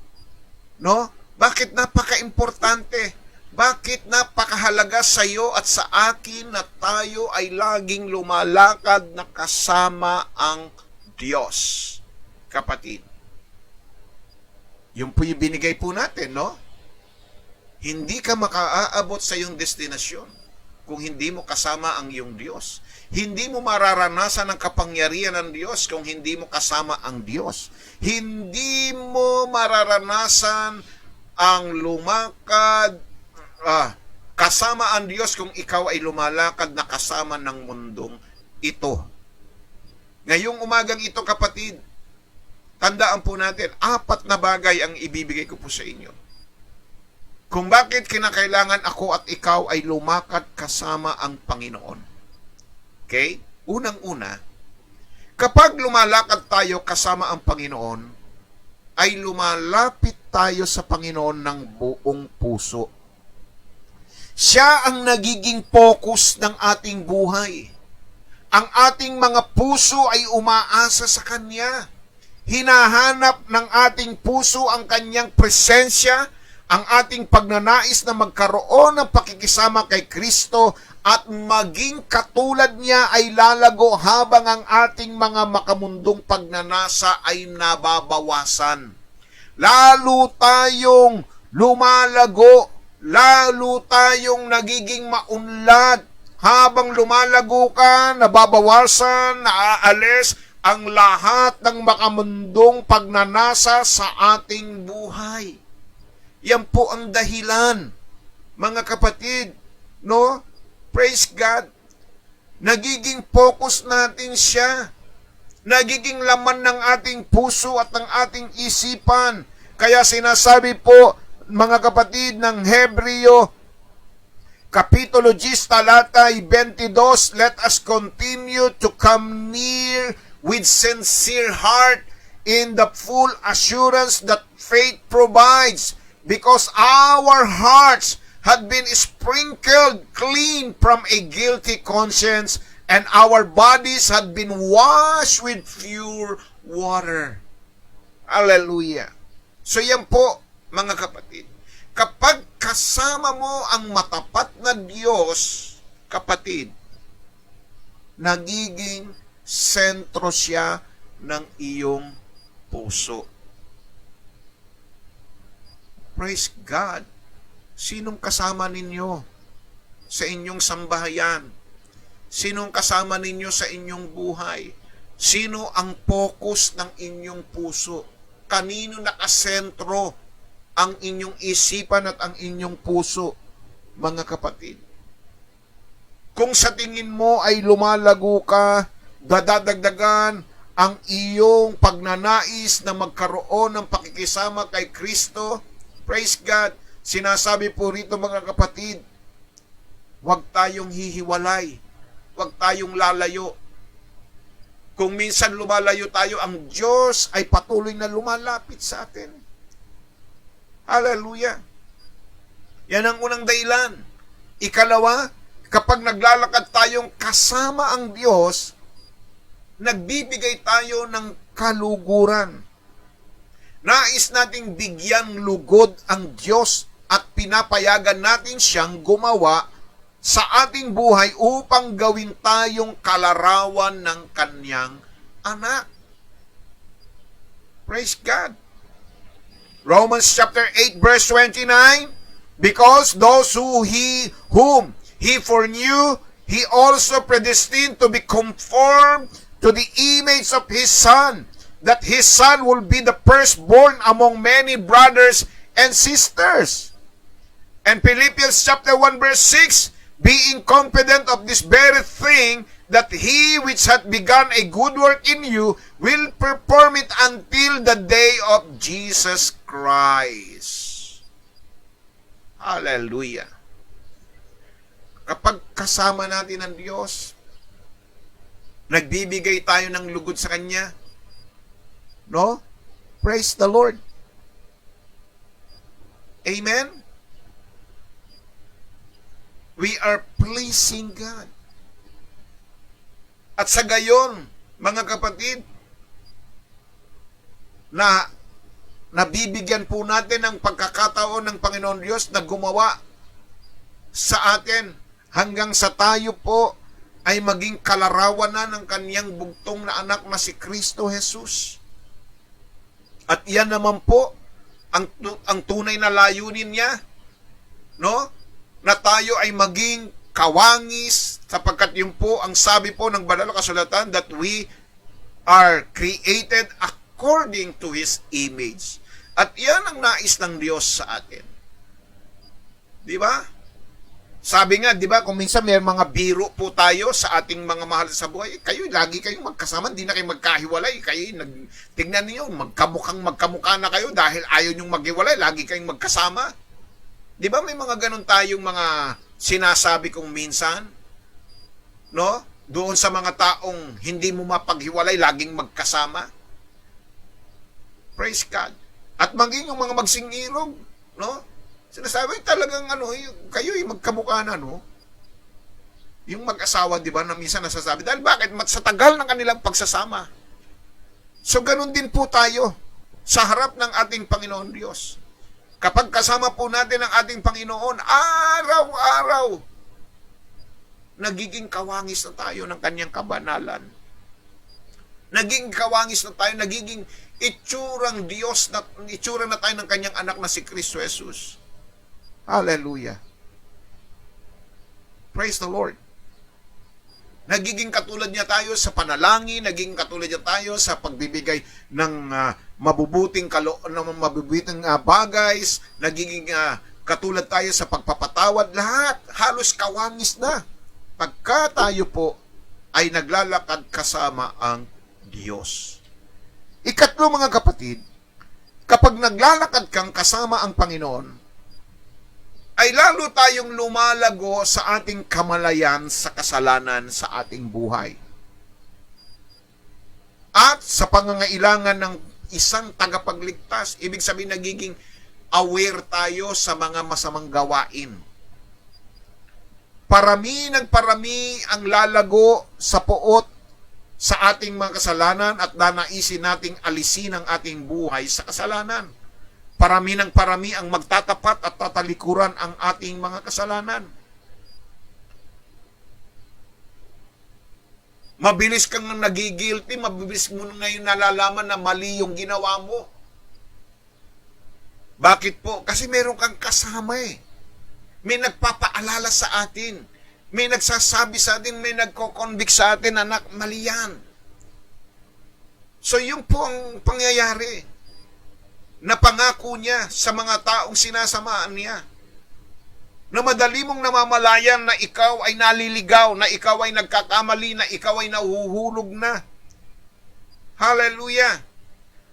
No? Bakit napaka-importante? Bakit napakahalaga sa iyo at sa akin na tayo ay laging lumalakad na kasama ang Diyos? Kapatid. Yung po yung binigay po natin, no? Hindi ka makaaabot sa iyong destinasyon kung hindi mo kasama ang iyong Diyos. Hindi mo mararanasan ang kapangyarihan ng Diyos kung hindi mo kasama ang Diyos. Hindi mo mararanasan ang lumakad kasama ang Diyos kung ikaw ay lumalakad na kasama ng mundong ito. Ngayong umagang ito, kapatid, tandaan po natin, 4 na bagay ang ibibigay ko po sa inyo. Kung bakit kinakailangan ako at ikaw ay lumakad kasama ang Panginoon. Okay? Unang-una, kapag lumalakad tayo kasama ang Panginoon, ay lumalapit tayo sa Panginoon ng buong puso. Siya ang nagiging focus ng ating buhay. Ang ating mga puso ay umaasa sa Kanya. Hinahanap ng ating puso ang Kanyang presensya, ang ating pagnanais na magkaroon ng pakikisama kay Kristo at maging katulad niya ay lalago habang ang ating mga makamundong pagnanasa ay nababawasan. Lalo tayong lumalago, lalo tayong nagiging maunlad. Habang lumalago ka, nababawasan, naaalis ang lahat ng makamundong pagnanasa sa ating buhay. Yan po ang dahilan, mga kapatid, no? Praise God. Nagiging focus natin siya. Nagiging laman ng ating puso at ng ating isipan. Kaya sinasabi po, mga kapatid, ng Hebreo, Kapitulo 10, talatay 22, let us continue to come near with sincere heart in the full assurance that faith provides, because our hearts had been sprinkled clean from a guilty conscience, and our bodies had been washed with pure water. Hallelujah. So yan po, mga kapatid. Kapag kasama mo ang matapat na Diyos, kapatid, nagiging sentro siya ng iyong puso. Praise God. Sinong kasama ninyo sa inyong sambahayan? Sinong kasama ninyo sa inyong buhay? Sino ang focus ng inyong puso? Kanino nakasentro ang inyong isipan at ang inyong puso, mga kapatid? Kung sa tingin mo ay lumalago ka dadagdagan ang iyong pagnanais na magkaroon ng pakikisama kay Kristo. Praise God. Sinasabi po rito mga kapatid, huwag tayong hihiwalay. Huwag tayong lalayo. Kung minsan lumalayo tayo, ang Diyos ay patuloy na lumalapit sa atin. Hallelujah. Yan ang unang dahilan. Ikalawa, kapag naglalakad tayong kasama ang Diyos, nagbibigay tayo ng kaluguran. Nais nating bigyan lugod ang Diyos at pinapayagan natin siyang gumawa sa ating buhay upang gawin tayong kalarawan ng kanyang anak. Praise God. Romans chapter 8 verse 29, because those whom He foreknew, He also predestined to be conformed to the image of His Son, that His Son will be the firstborn among many brothers and sisters. And Philippians chapter 1 verse 6, being confident of this very thing, that He which hath begun a good work in you will perform it until the day of Jesus Christ. Hallelujah. Kapag kasama natin ang Diyos, nagbibigay tayo ng lugod sa Kanya, no? Praise the Lord. Amen? We are pleasing God. At sa gayon, mga kapatid, na nabibigyan po natin ng pagkakataon ng Panginoon Diyos na gumawa sa atin hanggang sa tayo po ay maging kalarawan na ng kaniyang bugtong na anak na si Kristo Jesus. At yan naman po ang tunay na layunin niya, no? Na tayo ay maging kawangis, sapagkat yun po ang sabi po ng banal na kasulatan, that we are created according to His image. At yan ang nais ng Diyos sa atin. Di ba? Sabi nga, di ba, kung minsan may mga biro po tayo sa ating mga mahal sa buhay, kayo, lagi kayong magkasama, hindi na kayo magkahiwalay. Kayo, tingnan niyo, magkamukha na kayo dahil ayaw nyong maghiwalay, lagi kayong magkasama. Di ba may mga ganun tayong mga sinasabi kong minsan? No? Doon sa mga taong hindi mo mapaghiwalay, laging magkasama. Praise God. At maging yung mga magsingirog, no? Sinasabi talagang kayo magkamukha na, no? Yung mag-asawa, di ba, na minsan nasasabi, dahil bakit? Sa tagal ng kanilang pagsasama. So, ganun din po tayo sa harap ng ating Panginoon Diyos. Kapag kasama po natin ang ating Panginoon, araw-araw, nagiging kawangis na tayo ng kanyang kabanalan. Naging kawangis na tayo, nagiging itsurang Diyos, itsura na tayo ng kanyang anak na si Kristo Jesus. Hallelujah. Praise the Lord. Nagiging katulad niya tayo sa panalangin, nagiging katulad niya tayo sa pagbibigay ng mabubuting bagay, nagiging katulad tayo sa pagpapatawad. Lahat, halos kawangis na. Pagka tayo po ay naglalakad kasama ang Diyos. Ikatlo, mga kapatid, kapag naglalakad kang kasama ang Panginoon, ay lalo tayong lumalago sa ating kamalayan sa kasalanan sa ating buhay. At sa pangangailangan ng isang tagapagligtas, ibig sabihin nagiging aware tayo sa mga masamang gawain. Parami ang lalago sa poot sa ating mga kasalanan at nanaisin nating alisin ang ating buhay sa kasalanan. Parami ang magtatapat at tatalikuran ang ating mga kasalanan. Mabilis kang nagigilty, mabilis mo ngayon nalalaman na mali yung ginawa mo. Bakit po? Kasi meron kang kasama eh. May nagpapaalala sa atin. May nagsasabi sa atin, may nagko-convict sa atin, anak, mali yan. So yun po ang pangyayari. Napangako niya sa mga taong sinasamaan niya. na madali mong namamalayan na ikaw ay naliligaw, na ikaw ay nagkakamali, na ikaw ay nahuhulog na. Hallelujah!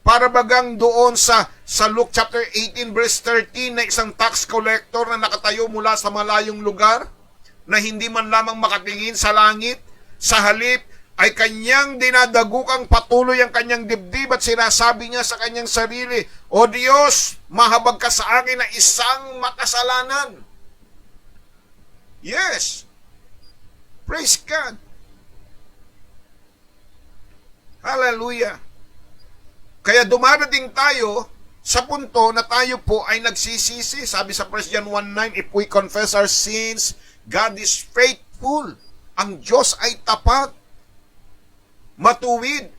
Para bagang doon sa Luke chapter 18 verse 13 na isang tax collector na nakatayo mula sa malayong lugar na hindi man lamang makatingin sa langit, sa halip ay kanyang dinadagukang patuloy ang kanyang dibdib at sinasabi niya sa kanyang sarili, O Diyos, mahabag ka sa akin na isang makasalanan. Yes. Praise God. Hallelujah. Kaya dumarating tayo sa punto na tayo po ay nagsisisi. Sabi sa 1 John 1:9, if we confess our sins, God is faithful. Ang Diyos ay tapat, matuwid,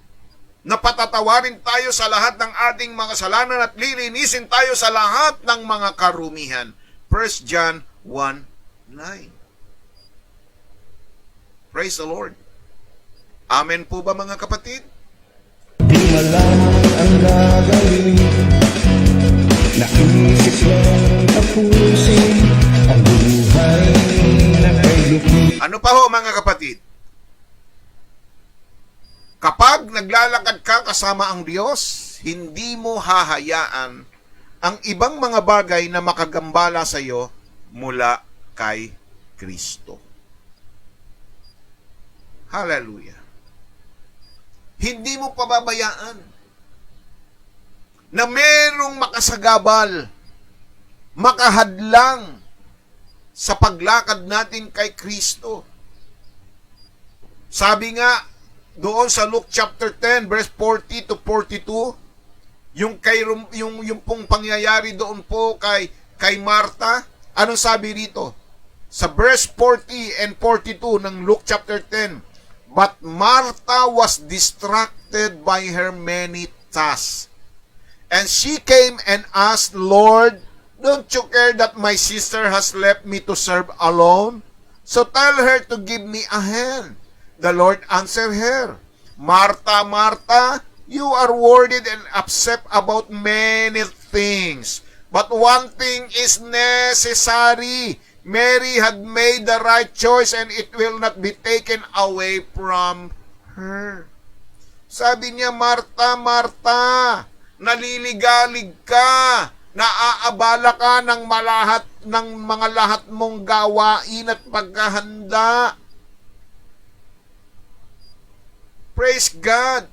na patatawarin tayo sa lahat ng ating mga kasalanan at lilinisin tayo sa lahat ng mga karumihan. 1 John 1:9. Praise the Lord. Amen po ba mga kapatid? Di malaman ang gagawin, naisip lang tapusin ang buhay na kay lupi. Ano pa ho mga kapatid? Kapag naglalakad ka kasama ang Diyos, hindi mo hahayaan ang ibang mga bagay na makagambala sa iyo mula kay Kristo. Hallelujah. Hindi mo pababayaan na merong makasagabal, makahadlang sa paglakad natin kay Kristo. Sabi nga doon sa Luke chapter 10 verse 40 to 42, yung pong pangyayari doon po kay Martha, anong sabi rito? Sa verse 40 and 42 ng Luke chapter 10, but Martha was distracted by her many tasks. And she came and asked, Lord, don't you care that my sister has left me to serve alone? So tell her to give me a hand. The Lord answered her, Martha, Martha, you are worried and upset about many things. But one thing is necessary. Mary had made the right choice and it will not be taken away from her. Sabi niya, Martha, Martha, naliligalig ka, naaabala ka ng mga lahat mong gawain at paghahanda. Praise God.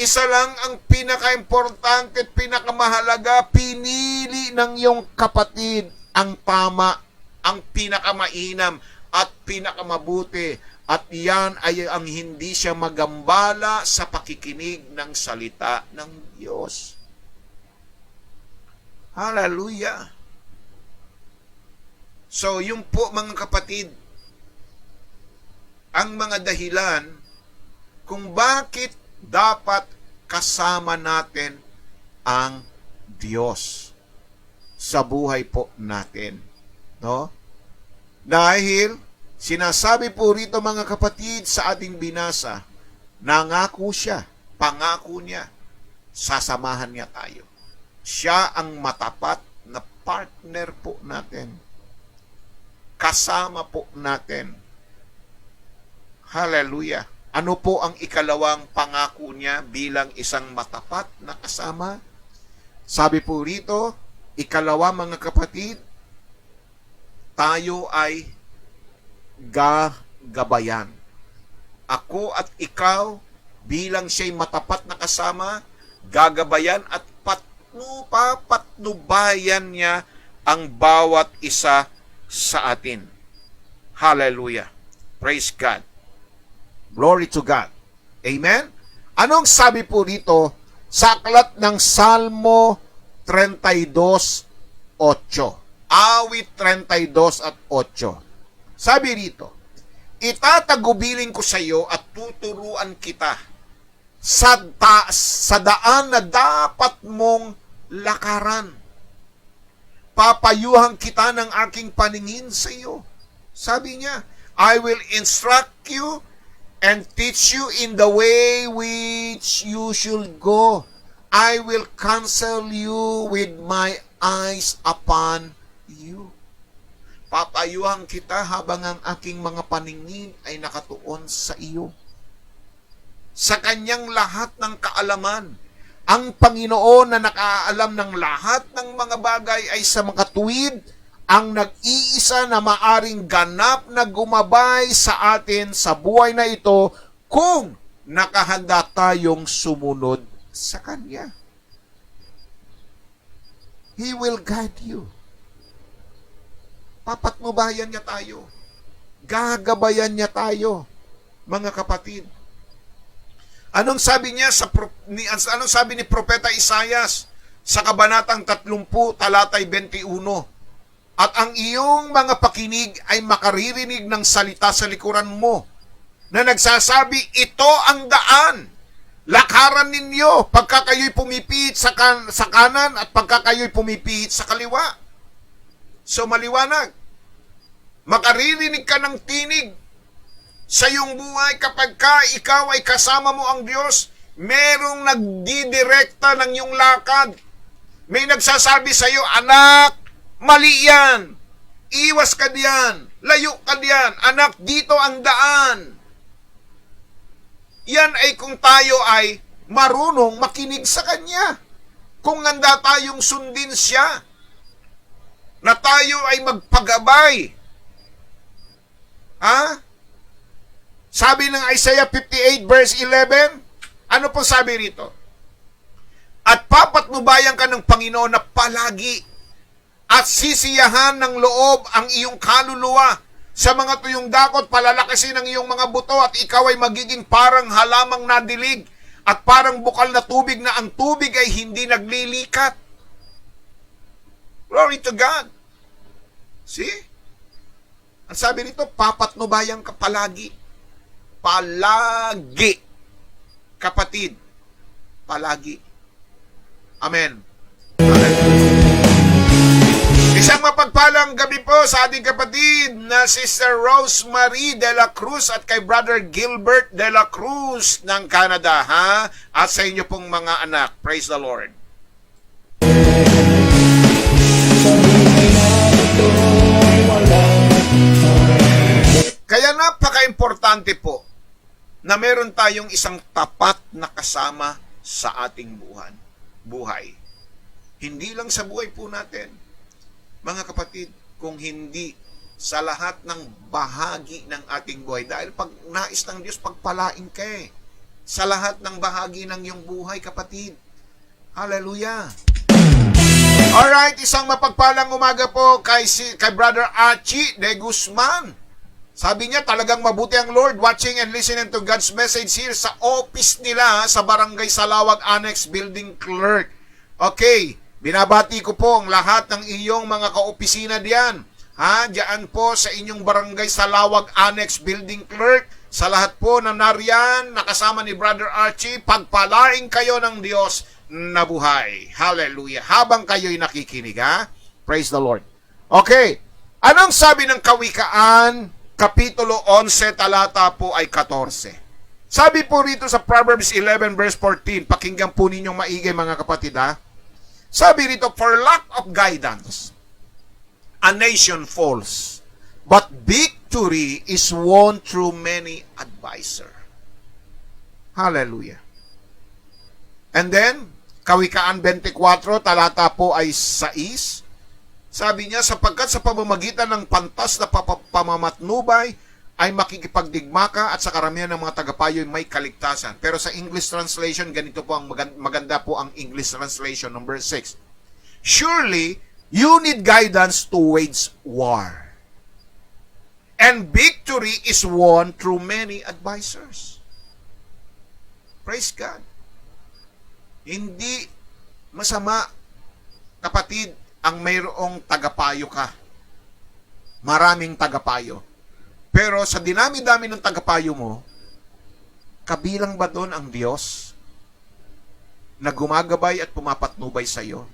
Isa lang ang pinaka-importante at pinakamahalaga, pinili ng iyong kapatid ang tama, ang pinakamainam at pinakamabuti. At iyan ay ang hindi siya magambala sa pakikinig ng salita ng Diyos. Hallelujah. So, yun po mga kapatid, ang mga dahilan kung bakit dapat kasama natin ang Diyos sa buhay po natin. No? Dahil sinasabi po rito mga kapatid sa ating binasa, nangako siya, pangako niya, sasamahan niya tayo. Siya ang matapat na partner po natin. Kasama po natin. Hallelujah. Ano po ang ikalawang pangako niya bilang isang matapat na kasama? Sabi po rito, ikalawa mga kapatid, tayo ay gagabayan. Ako at ikaw bilang siya'y matapat na kasama, gagabayan at papatnubayan niya ang bawat isa sa atin. Hallelujah. Praise God. Glory to God. Amen? Anong sabi po dito sa aklat ng Salmo 32:8? Awit 32 at 8. Sabi rito, itatagubilin ko sa iyo at tuturuan kita sa daan na dapat mong lakaran. Papayuhan kita ng aking paningin sa iyo. Sabi niya, I will instruct you and teach you in the way which you should go. I will counsel you with my eyes upon you. Papayuhan kita habang ang aking mga paningin ay nakatuon sa iyo. Sa kanyang lahat ng kaalaman, ang Panginoon na nakaalam ng lahat ng mga bagay ay sa makatuwid, ang nag-iisa na maaring ganap na gumabay sa atin sa buhay na ito kung nakahanda tayong sumunod sa Kanya. He will guide you. Papatnubayan niya tayo. Gagabayan niya tayo, mga kapatid. Anong sabi niya anong sabi ni Propeta Isaias sa kabanatang 30, talatay 21? At ang iyong mga pakinig ay makaririnig ng salita sa likuran mo na nagsasabi, ito ang daan. Lakaran ninyo pagka kayo'y pumipihit sa kanan at pagka kayo'y pumipihit sa kaliwa. So maliwanag. Makaririnig ka ng tinig sa iyong buhay kapag ikaw ay kasama mo ang Diyos. Merong nagdidirekta ng iyong lakad. May nagsasabi sa iyo, anak, mali yan. Iwas ka diyan. Layo ka diyan. Anak, dito ang daan. Yan ay kung tayo ay marunong makinig sa Kanya. Kung handa tayong sundin siya. Na tayo ay magpagabay. Sabi ng Isaiah 58 verse 11, ano po sabi rito? At papatnubayan ka ng Panginoon na palagi at sisiyahan ng loob ang iyong kaluluwa sa mga tuyong dakot, palalakasin ang iyong mga buto at ikaw ay magiging parang halamang nadilig at parang bukal na tubig na ang tubig ay hindi naglilikat. Glory to God. See? Ang sabi nito, papatnubayan ka palagi. Palagi. Kapatid. Palagi. Amen. Isang mapagpalang gabi po sa ating kapatid na Sister Rosemary de la Cruz at kay Brother Gilbert de la Cruz ng Canada, at sa inyo pong mga anak. Praise the Lord. Kaya napaka-importante po na meron tayong isang tapat na kasama sa ating buhay. Hindi lang sa buhay po natin, mga kapatid, kung hindi sa lahat ng bahagi ng ating buhay. Dahil pag nais ng Diyos, pagpalain ka sa lahat ng bahagi ng iyong buhay, kapatid. Hallelujah! Alright, isang mapagpalang umaga po kay Brother Archie de Guzman. Sabi niya, talagang mabuti ang Lord watching and listening to God's message here sa office nila sa Barangay Salawag Annex Building Clerk. Okay, binabati ko po ang lahat ng iyong mga kaopisina diyan. Diyan po sa inyong Barangay Salawag Annex Building Clerk. Sa lahat po na nariyan, nakasama ni Brother Archie, pagpalaing kayo ng Diyos na buhay. Hallelujah. Habang kayo'y nakikinig, Praise the Lord. Okay, anong sabi ng Kawikaan? Kapitulo 11, talata po ay 14. Sabi po rito sa Proverbs 11 verse 14, pakinggan po ninyong maigay mga kapatid, Sabi rito, for lack of guidance, a nation falls, but victory is won through many advisor. Hallelujah. And then, Kawikaan 24, talata po ay 6. Sabi niya, sapagkat sa pamamagitan ng pantas na pamamatnubay ay makikipagdigma ka at sa karamihan ng mga tagapayo may kaligtasan. Pero sa English translation, ganito po ang maganda po ang English translation, number 6. Surely, you need guidance to wage war. And victory is won through many advisors. Praise God. Hindi masama, kapatid, ang mayroong tagapayo ka. Maraming tagapayo. Pero sa dinami-dami ng tagapayo mo, kabilang ba doon ang Diyos na gumagabay at pumapatnubay sa iyo?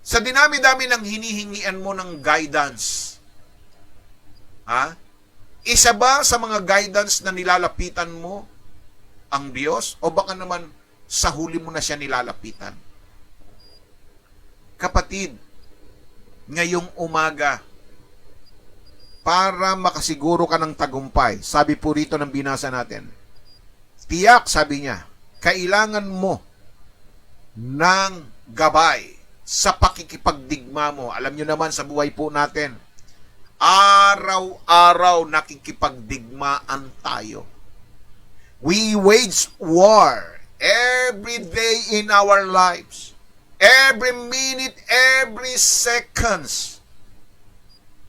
Sa dinami-dami ng hinihingian mo ng guidance, isa ba sa mga guidance na nilalapitan mo ang Diyos? O baka naman sa huli mo na siya nilalapitan? Kapatid, ngayong umaga, para makasiguro ka ng tagumpay. Sabi po rito ng binasa natin. Tiyak, sabi niya, kailangan mo ng gabay sa pakikipagdigma mo. Alam niyo naman sa buhay po natin, araw-araw nakikipagdigmaan tayo. We wage war every day in our lives. Every minute, every seconds.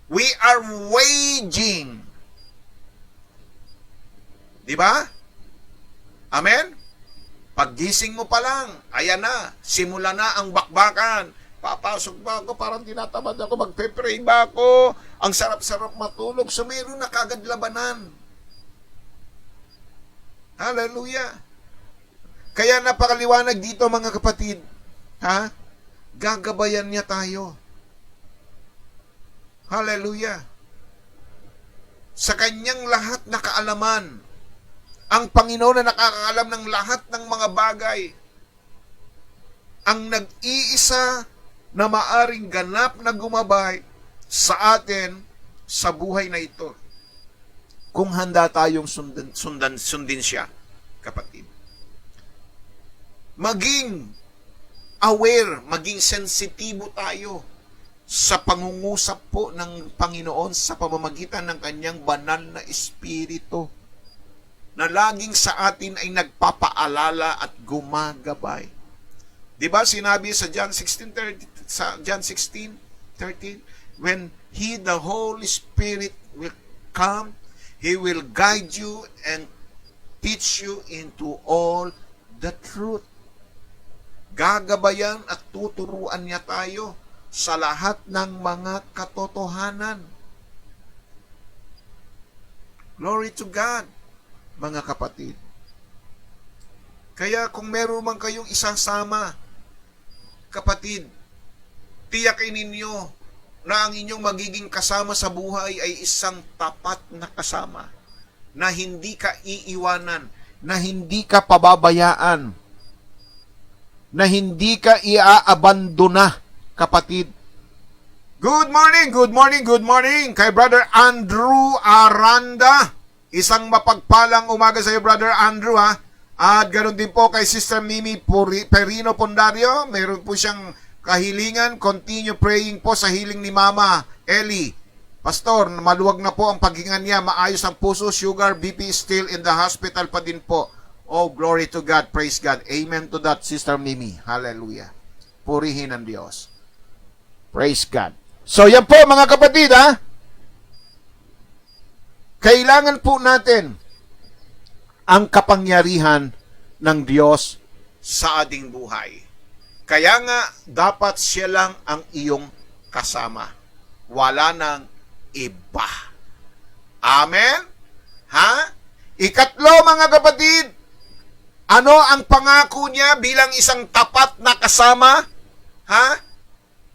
We are waging. Di ba? Amen? Paggising mo pa lang, ayan na, simula na ang bakbakan. Papasok ba ako? Parang tinatamad ako. Magpe-pray ba ako? Ang sarap-sarap matulog. So, meron na kagad labanan. Hallelujah. Kaya napakaliwanag dito, mga kapatid. Ha? Gagabayan niya tayo. Hallelujah. Sa kanyang lahat na kaalaman, ang Panginoon na nakakaalam ng lahat ng mga bagay, ang nag-iisa na maaring ganap na gumabay sa atin sa buhay na ito. Kung handa tayong sundin siya, kapatid. Maging aware, maging sensitibo tayo sa pangungusap po ng Panginoon sa pamamagitan ng kanyang banal na Espiritu na laging sa atin ay nagpapaalala at gumagabay. Di ba sinabi sa John 16:13, when He, the Holy Spirit, will come, He will guide you and teach you into all the truth. Gagabayan at tuturuan niya tayo sa lahat ng mga katotohanan. Glory to God, mga kapatid. Kaya kung meron man kayong isasama, kapatid, tiyakin ninyo na ang inyong magiging kasama sa buhay ay isang tapat na kasama, na hindi ka iiwanan, na hindi ka pababayaan, na hindi ka iaabandona, kapatid. Good morning, good morning, good morning kay Brother Andrew Aranda. Isang mapagpalang umaga sa iyo, Brother Andrew, ha. At ganoon din po kay Sister Mimi Perino Pondario. Meron po siyang kahilingan. Continue praying po sa healing ni Mama Ellie. Pastor, maluwag na po ang paghinga niya. Maayos ang puso, sugar, BP still in the hospital pa din po. Oh, glory to God, praise God. Amen to that, Sister Mimi. Hallelujah. Purihin ang Diyos. Praise God. So, yan po mga kapatid, ha. Kailangan po natin ang kapangyarihan ng Diyos sa ating buhay. Kaya nga, dapat siya lang ang iyong kasama. Wala nang iba. Amen? Ha? Ikatlo, mga kapatid, ano ang pangako niya bilang isang tapat na kasama? Ha?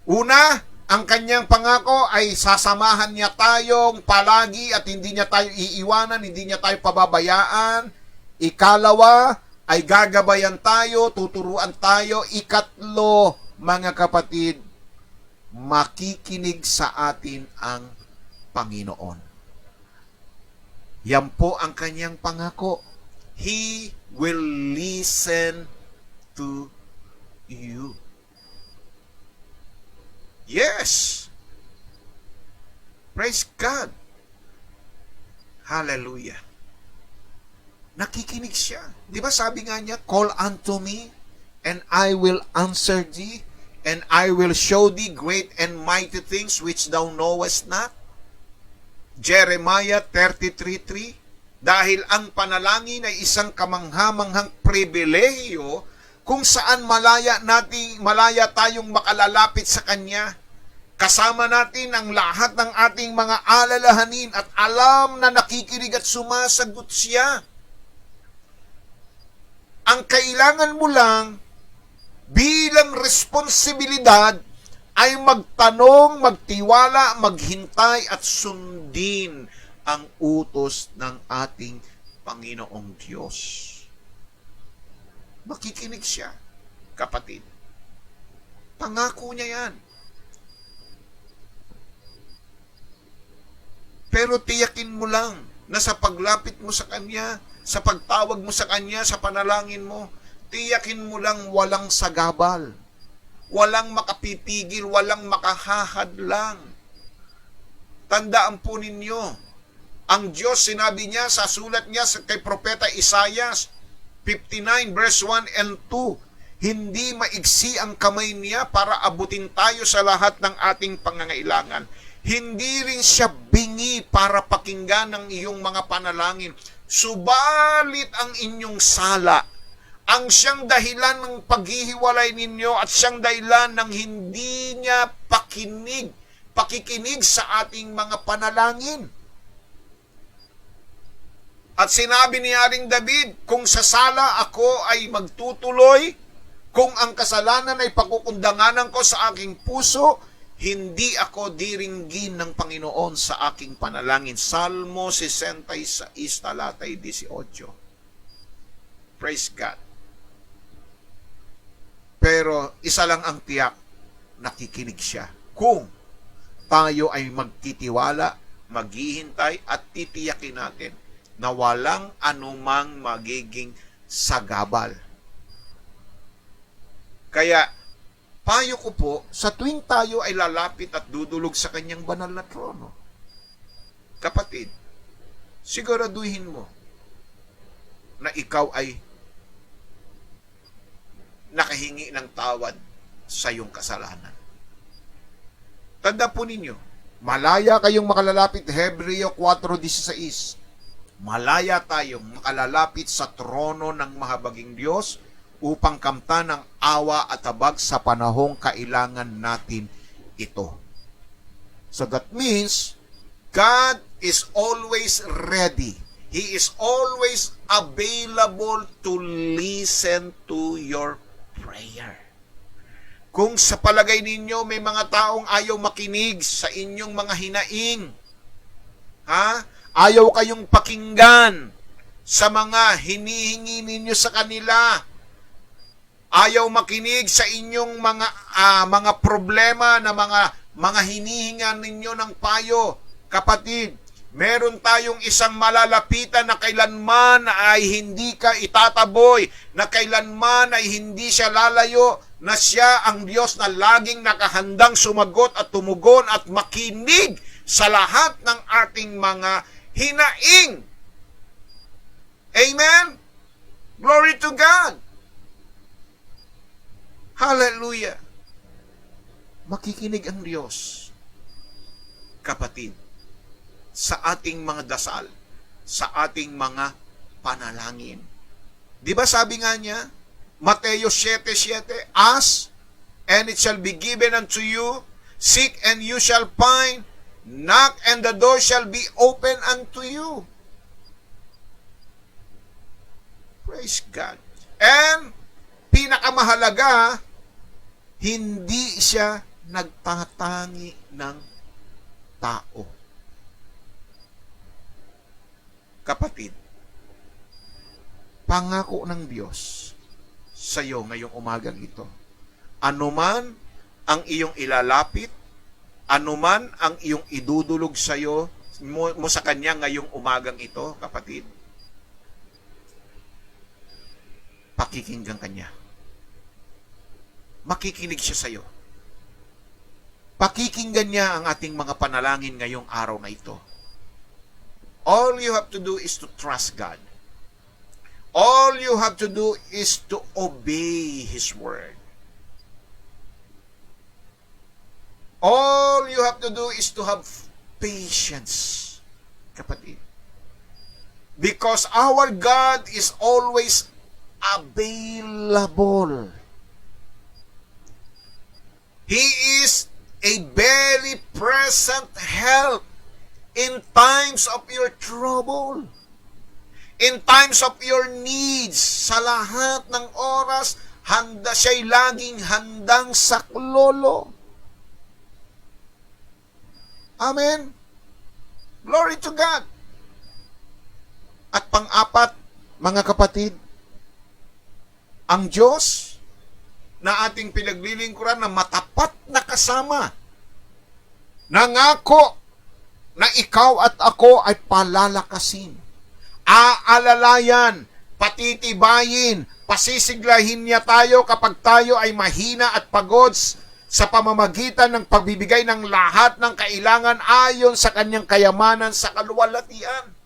Una, ang kanyang pangako ay sasamahan niya tayong palagi at hindi niya tayo iiwanan, hindi niya tayo pababayaan. Ikalawa, ay gagabayan tayo, tuturuan tayo. Ikatlo, mga kapatid, makikinig sa atin ang Panginoon. Yan po ang kanyang pangako. He will listen to you. Yes. Praise God. Hallelujah. Nakikinig siya. Di ba sabi nga niya, call unto me, and I will answer thee, and I will show thee great and mighty things which thou knowest not. Jeremiah 33:3. Dahil ang panalangin ay isang kamangha-manghang pribilehiyo kung saan malaya tayong makalalapit sa Kanya. Kasama natin ang lahat ng ating mga alalahanin at alam na nakikinig at sumasagot siya. Ang kailangan mo lang bilang responsibilidad ay magtanong, magtiwala, maghintay at sundin ang utos ng ating Panginoong Diyos. Makikinig siya, kapatid. Pangako niya yan. Pero tiyakin mo lang na sa paglapit mo sa Kanya, sa pagtawag mo sa Kanya, sa panalangin mo, tiyakin mo lang walang sagabal. Walang makapipigil, walang makahahadlang. Tandaan po ninyo, ang Diyos, sinabi niya sa sulat niya kay Propeta Isaias 59 verse 1 and 2, hindi maigsi ang kamay niya para abutin tayo sa lahat ng ating pangangailangan. Hindi rin siya bingi para pakinggan ang iyong mga panalangin. Subalit ang inyong sala, ang siyang dahilan ng paghihiwalay ninyo at siyang dahilan ng hindi niya pakikinig sa ating mga panalangin. At sinabi ni Haring David, kung sa sala ako ay magtutuloy, kung ang kasalanan ay pakukundanganan ko sa aking puso, hindi ako diringgin ng Panginoon sa aking panalangin. Salmo 66, talatay 18. Praise God. Pero isa lang ang tiyak, nakikinig siya. Kung tayo ay magtitiwala, maghihintay at titiyakin natin na walang anumang magiging sagabal. Kaya, payo ko po, sa tuwing tayo ay lalapit at dudulog sa kanyang banal na trono, kapatid, siguraduhin mo na ikaw ay nakahingi ng tawad sa iyong kasalanan. Tanda po ninyo, malaya kayong makalalapit, Hebreo 4:16. Malaya tayong makalalapit sa trono ng mahabaging Diyos upang kamtan ng awa at habag sa panahong kailangan natin ito. So that means, God is always ready. He is always available to listen to your prayer. Kung sa palagay ninyo may mga taong ayaw makinig sa inyong mga hinaing, ayaw kayong pakinggan sa mga hinihingi ninyo sa kanila, ayaw makinig sa inyong mga problema na mga hinihingan ninyo ng payo, kapatid, meron tayong isang malalapitan na kailanman ay hindi ka itataboy, na kailanman ay hindi siya lalayo, na siya ang Diyos na laging nakahandang sumagot at tumugon at makinig sa lahat ng ating mga hinaing. Amen? Glory to God. Hallelujah. Makikinig ang Diyos, kapatid, sa ating mga dasal, sa ating mga panalangin. Di ba sabi nga niya, Mateo 7:7, ask, and it shall be given unto you, seek, and you shall find, knock, and the door shall be open unto you. Praise God. And, pinakamahalaga, hindi siya nagtatangi ng tao. Kapatid, pangako ng Diyos sa iyo ngayong umagang ito, anuman ang iyong ilalapit, anuman ang iyong idudulog sa iyo mo sa Kanya ngayong umagang ito, kapatid, pakikinggan Kanya. Makikinig siya sa iyo. Pakikinggan niya ang ating mga panalangin ngayong araw na ito. All you have to do is to trust God. All you have to do is to obey His word. All you have to do is to have patience, kapatid. Because our God is always available. He is a very present help in times of your trouble, in times of your needs. Sa lahat ng oras, siya'y laging handang saklolo. Amen. Glory to God. At pang-apat, mga kapatid, ang Diyos na ating pinaglilingkuran na matapat na kasama, nangako na ikaw at ako ay palalakasin, aalalayan, patitibayin, pasisiglahin niya tayo kapag tayo ay mahina at pagod sa pamamagitan ng pagbibigay ng lahat ng kailangan ayon sa kanyang kayamanan sa kaluwalhatian.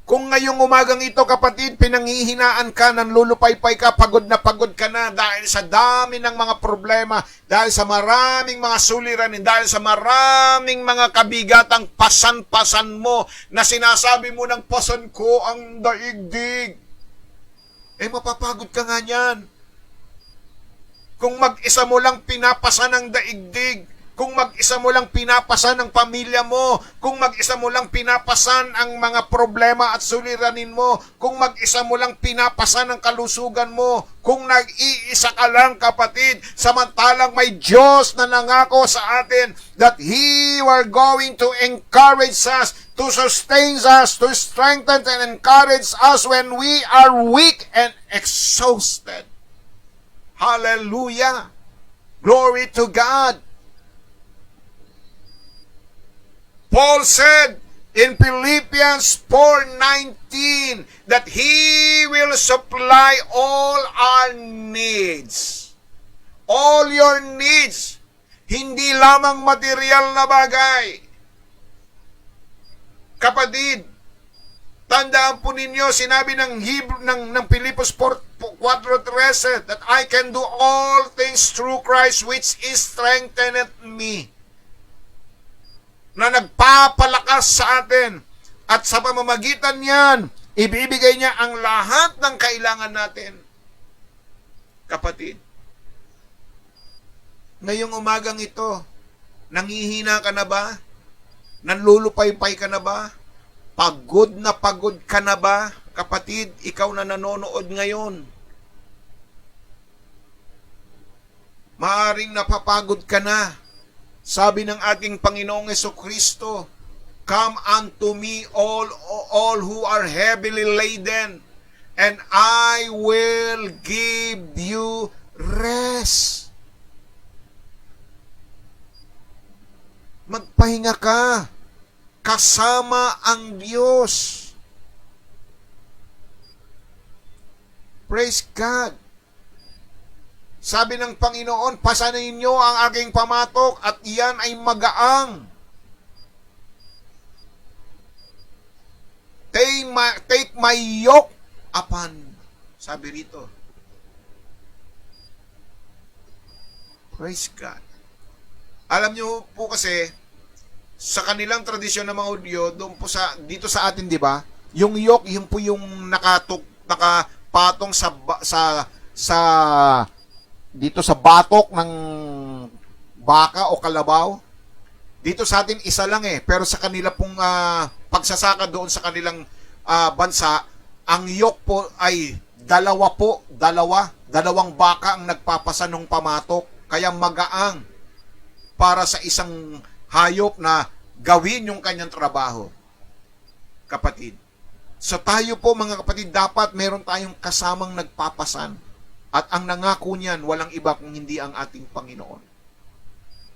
Kung ngayong umagang ito, kapatid, pinanghihinaan ka, nanlulupaypay ka, pagod ka na dahil sa dami ng mga problema, dahil sa maraming mga suliranin, dahil sa maraming mga kabigatang pasan-pasan mo na sinasabi mo ng pasan ko ang daigdig. Mapapagod ka nga niyan. Kung mag-isa mo lang pinapasan ang daigdig, kung mag-isa mo lang pinapasan ang pamilya mo, kung mag-isa mo lang pinapasan ang mga problema at suliranin mo, kung mag-isa mo lang pinapasan ang kalusugan mo, kung nag-iisa ka lang, kapatid, samantalang may Diyos na nangako sa atin that He were going to encourage us, to sustain us, to strengthen and encourage us when we are weak and exhausted. Hallelujah! Glory to God! Paul said in Philippians 4:19 that He will supply all our needs. All your needs. Hindi lamang material na bagay. Kapatid, tandaan po ninyo, sinabi ng Pilipos 4:13 that I can do all things through Christ which is strengtheneth me. Na nagpapalakas sa atin. At sa pamamagitan niyan, ibibigay niya ang lahat ng kailangan natin. Kapatid, ngayong umagang ito, nangihina ka na ba? Nanlulupaypay ka na ba? Pagod ka na ba? Kapatid, ikaw na nanonood ngayon. Maaring napapagod ka na. Sabi ng ating Panginoong Jesucristo, come unto me all who are heavily laden, and I will give you rest. Magpahinga ka, kasama ang Diyos. Praise God. Sabi ng Panginoon, pasanin niyo ang aking pamatok at iyan ay magaang. Take my yoke upon. Sabi rito. Praise God. Alam niyo po kasi, sa kanilang tradisyon ng mga Hudyo, dito sa atin, di ba? Yung yoke, yun po yung nakapatong dito sa batok ng baka o kalabaw. Dito sa atin isa lang pero sa kanila pong pagsasaka doon sa kanilang bansa, ang yoke po ay dalawang baka ang nagpapasa ng pamatok, kaya magaang para sa isang hayop na gawin yung kanyang trabaho. Kapatid, so tayo po mga kapatid, dapat meron tayong kasamang nagpapasan. At ang nangako niyan, walang iba kung hindi ang ating Panginoon.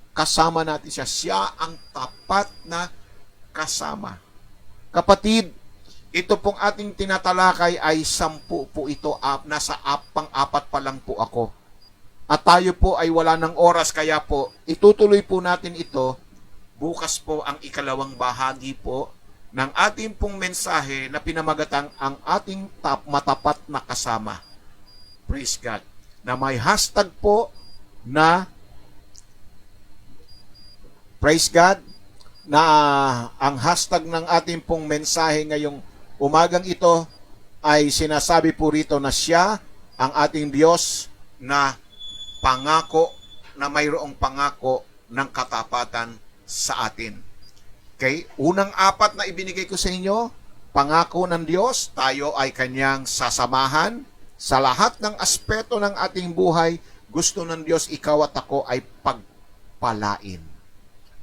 Kasama natin siya. Siya ang tapat na kasama. Kapatid, ito pong ating tinatalakay ay 10 po ito. Nasa pang-4 pa lang po ako. At tayo po ay wala ng oras, kaya po itutuloy po natin ito. Bukas po ang ikalawang bahagi po ng ating pong mensahe na pinamagatang ang ating matapat na kasama. Praise God. Na may hashtag po na praise God, na ang hashtag ng ating pong mensahe ngayong umagang ito ay sinasabi po rito na siya ang ating Diyos na pangako, na mayroong pangako ng katapatan sa atin. Okay? Unang 4 na ibinigay ko sa inyo, pangako ng Diyos, tayo ay kanyang sasamahan. Sa lahat ng aspeto ng ating buhay, gusto ng Diyos ikaw at ako ay pagpalain.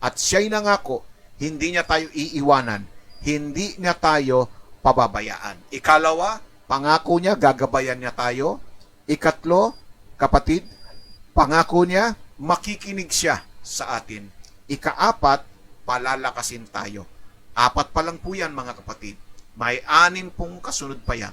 At siya'y nangako, hindi niya tayo iiwanan, hindi niya tayo pababayaan. Ikalawa, pangako niya, gagabayan niya tayo. Ikatlo, kapatid, pangako niya, makikinig siya sa atin. Ika-4, palalakasin tayo. 4 pa lang po yan, mga kapatid. May 6 pong kasunod pa yan.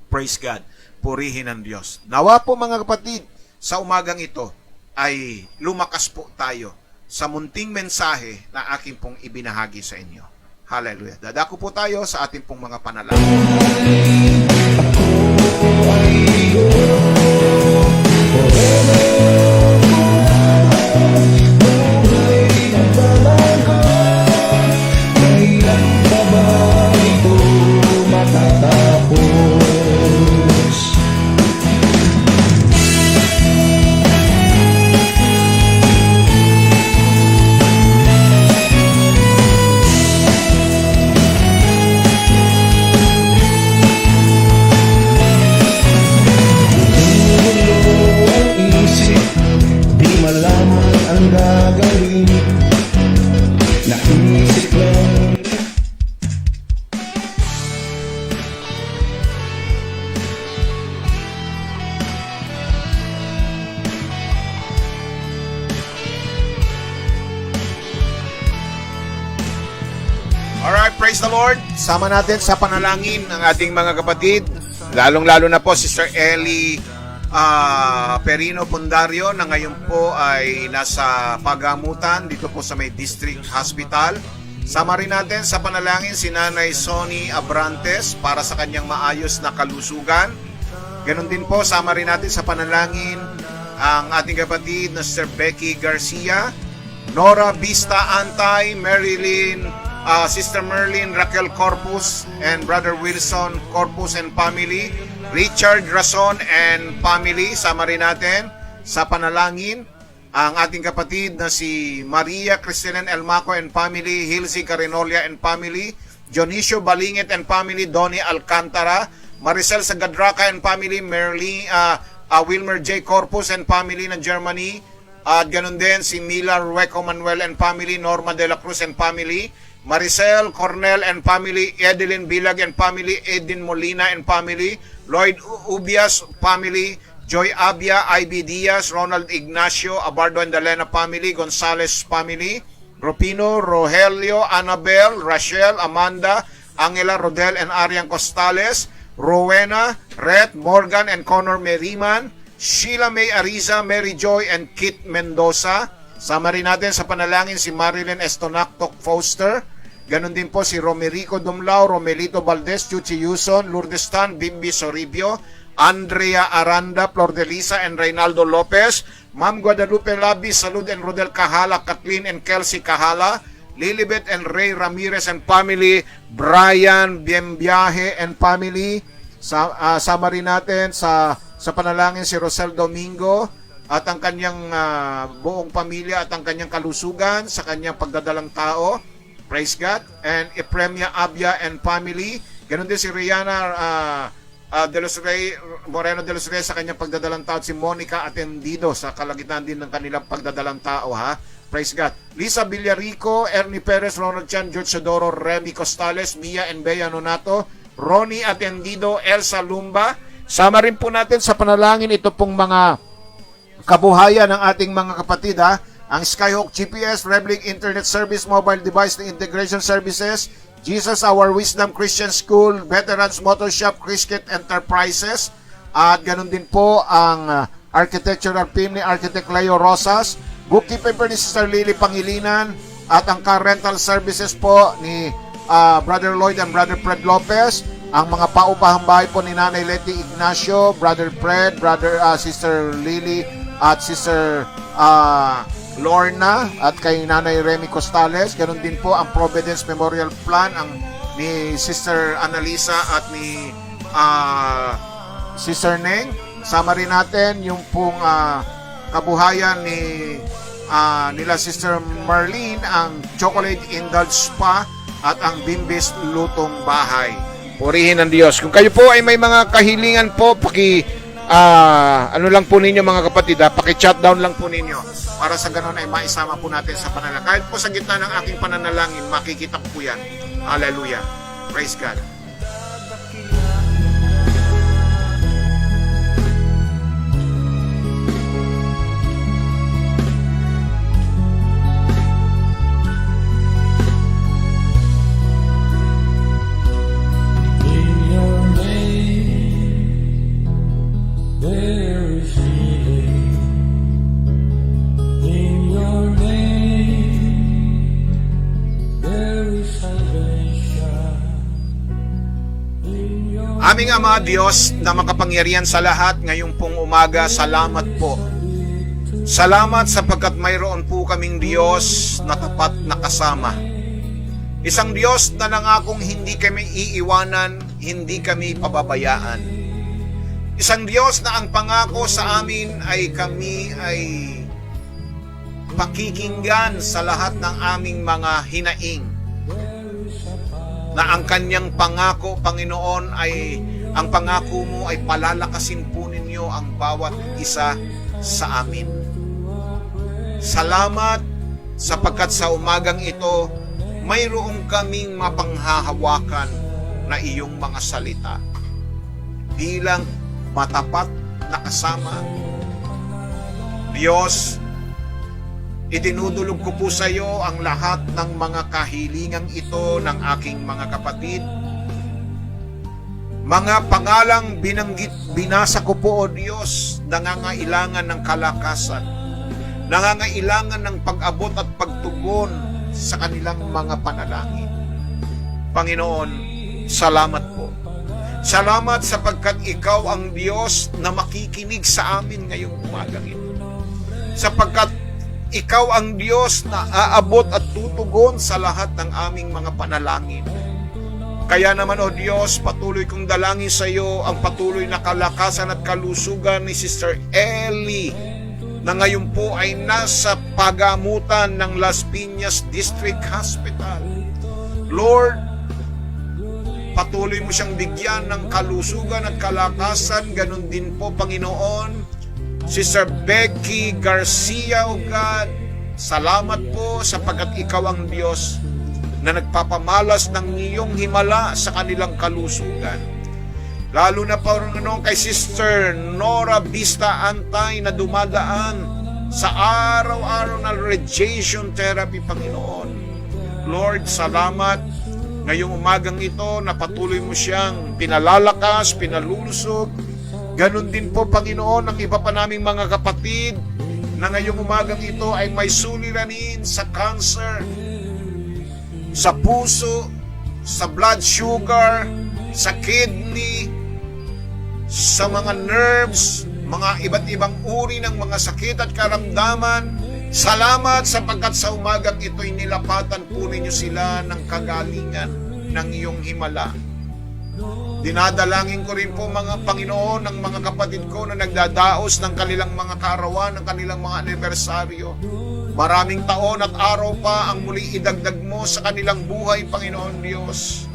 Praise God. Purihin ang Diyos. Nawa po, mga kapatid, sa umagang ito ay lumakas po tayo sa munting mensahe na aking pong ibinahagi sa inyo. Hallelujah. Dadako po tayo sa ating pong mga panalangin. Alright, praise the Lord. Sama natin sa panalangin ang ating mga kapatid. Lalong-lalo na po Sister Ellie Perino Pundario na ngayon po ay nasa pagamutan dito po sa may District Hospital. Sama rin natin sa panalangin si Nanay Sonny Abrantes para sa kanyang maayos na kalusugan. Ganon din po, sama rin natin sa panalangin ang ating kapatid na Sister Becky Garcia, Nora Vista Antay, Sister Merlin Raquel Corpus and Brother Wilson Corpus and family, Richard Rason and family. Sama rin natin sa panalangin ang ating kapatid na si Maria Cristina Elmaco and family, Hilzy Carinolia and family, Dionisio Balingit and family, Donnie Alcantara, Maricel Sagadraca and family, Wilmer J. Corpus and family ng Germany, at ganun din si Mila Rueco Manuel and family, Norma de la Cruz and family, Maricel Cornel and family, Edeline Bilag and family, Edin Molina and family, Lloyd Ubias family, Joy Abia, Ivy Diaz, Ronald Ignacio, Abardo and Dalena family, Gonzales family, Rupino, Rogelio, Annabel, Rachel, Amanda, Angela Rodel and Arian Costales, Rowena, Red, Morgan and Connor Meriman, Sheila May Ariza, Mary Joy and Kit Mendoza. Sama rin natin sa panalangin si Marilyn Estonactoc Foster. Ganon din po si Romerico Dumlao, Romelito Valdez, Chuchi Yuson, Lourdes Tan, Bimbi Soribio, Andrea Aranda, Flor de Lisa and Reynaldo Lopez, Ma'am Guadalupe Labi, Salud and Rodel Kahala, Kathleen and Kelsey Kahala, Lilibet and Ray Ramirez and family, Brian Biembiaje and family. Sama rin natin sa panalangin si Rosel Domingo at ang kanyang buong pamilya at ang kanyang kalusugan sa kanyang pagdadalang tao. Praise God. And Epremia Abia and family. Ganon din si Rihanna de los Reyes, Moreno de los Reyes sa kanyang pagdadalang tao. Si Monica Atendido sa kalagitnaan din ng kanilang pagdadalang tao. Praise God. Lisa Villarico, Ernie Perez, Ronald Chan, George Sodoro, Remy Costales, Mia and Bea Nonato, Ronnie Atendido, Elsa Lumba. Sama rin po natin sa panalangin ito pong mga kabuhayan ng ating mga kapatid. Ang Skyhawk GPS, Revlink Internet Service, Mobile Device Integration Services, Jesus Our Wisdom Christian School, Veterans Motor Shop, Cricket Enterprises, at ganun din po ang architectural team ni Architect Leo Rosas, bookkeeping ni Sister Lily Pangilinan, at ang car rental services po ni Brother Lloyd and Brother Fred Lopez, ang mga paupahang bahay po ni Nanay Letty Ignacio, Brother Fred, Sister Lily, at Sister Lorna, at kay Nanay Remy Costales. Ganun din po ang Providence Memorial Plan ni Sister Annalisa at ni Sister Neng. Sama rin natin yung pong kabuhayan nila Sister Marlene, ang Chocolate Indulge Spa at ang Bimbis Lutong Bahay. Purihin ang Diyos. Kung kayo po ay may mga kahilingan po, ano lang po ninyo mga kapatid, paki-chat down lang po ninyo para sa ganun ay maisama po natin sa panalangin. Kahit po sa gitna ng aking pananalangin, makikita po yan. Hallelujah. Praise God. Aming Ama Diyos na makapangyarihan sa lahat, ngayong pong umaga, salamat po. Salamat sapagkat mayroon po kaming Diyos na tapat na kasama. Isang Diyos na nangakong hindi kami iiwanan, hindi kami pababayaan. Isang Diyos na ang pangako sa amin ay kami ay pakikinggan sa lahat ng aming mga hinaing. Na ang kanyang pangako, Panginoon, ay ang pangako mo ay palalakasin po ninyo ang bawat isa sa amin. Salamat sapagkat sa umagang ito, mayroong kaming mapanghahawakan na iyong mga salita bilang matapat na kasama. Diyos, idinudulog ko po sa iyo ang lahat ng mga kahilingang ito ng aking mga kapatid. Mga pangalang binasa ko po, O Diyos, nangangailangan ng kalakasan, nangangailangan ng pag-abot at pagtugon sa kanilang mga panalangin. Panginoon, salamat po. Salamat sapagkat ikaw ang Diyos na makikinig sa amin ngayong umagang ito. Sapagkat ikaw ang Diyos na aabot at tutugon sa lahat ng aming mga panalangin. Kaya naman, O Diyos, patuloy kong dalangin sa iyo ang patuloy na kalakasan at kalusugan ni Sister Ellie na ngayon po ay nasa pagamutan ng Las Piñas District Hospital. Lord, patuloy mo siyang bigyan ng kalusugan at kalakasan. Ganon din po, Panginoon, Sister Becky Garcia, O God, salamat po sapagkat ikaw ang Diyos na nagpapamalas ng iyong himala sa kanilang kalusugan. Lalo na po kay Sister Nora Vista Antay na dumadaan sa araw-araw na radiation therapy, Panginoon. Lord, salamat ngayong umagang ito na patuloy mo siyang pinalalakas, pinalulusog. Ganon din po, Panginoon, ang iba pa naming mga kapatid na ngayong umagang ito ay may suliranin sa cancer, sa puso, sa blood sugar, sa kidney, sa mga nerves, mga iba't ibang uri ng mga sakit at karamdaman. Salamat sapagkat sa umagang ito'y nilapatan po ninyo sila ng kagalingan ng iyong himala. Dinadalangin ko rin po, mga Panginoon, ng mga kapatid ko na nagdadaos ng kanilang mga kaarawan, ng kanilang mga anibersaryo. Maraming taon at araw pa ang muli idagdag mo sa kanilang buhay, Panginoon Diyos.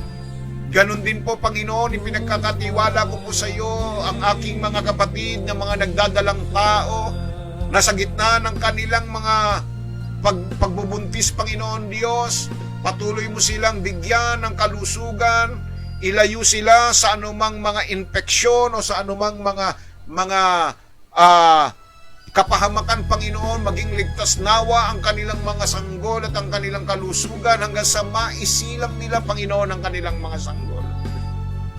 Ganon din po, Panginoon, ipinagkakatiwala ko po sa iyo ang aking mga kapatid na mga nagdadalang tao na sa gitna ng kanilang mga pagbubuntis, Panginoon Diyos. Patuloy mo silang bigyan ng kalusugan, ilayo sila sa anumang mga infeksyon o sa anumang mga kapahamakan, Panginoon. Maging ligtas nawa ang kanilang mga sanggol at ang kanilang kalusugan hanggang sa maisilang nila, Panginoon, ang kanilang mga sanggol.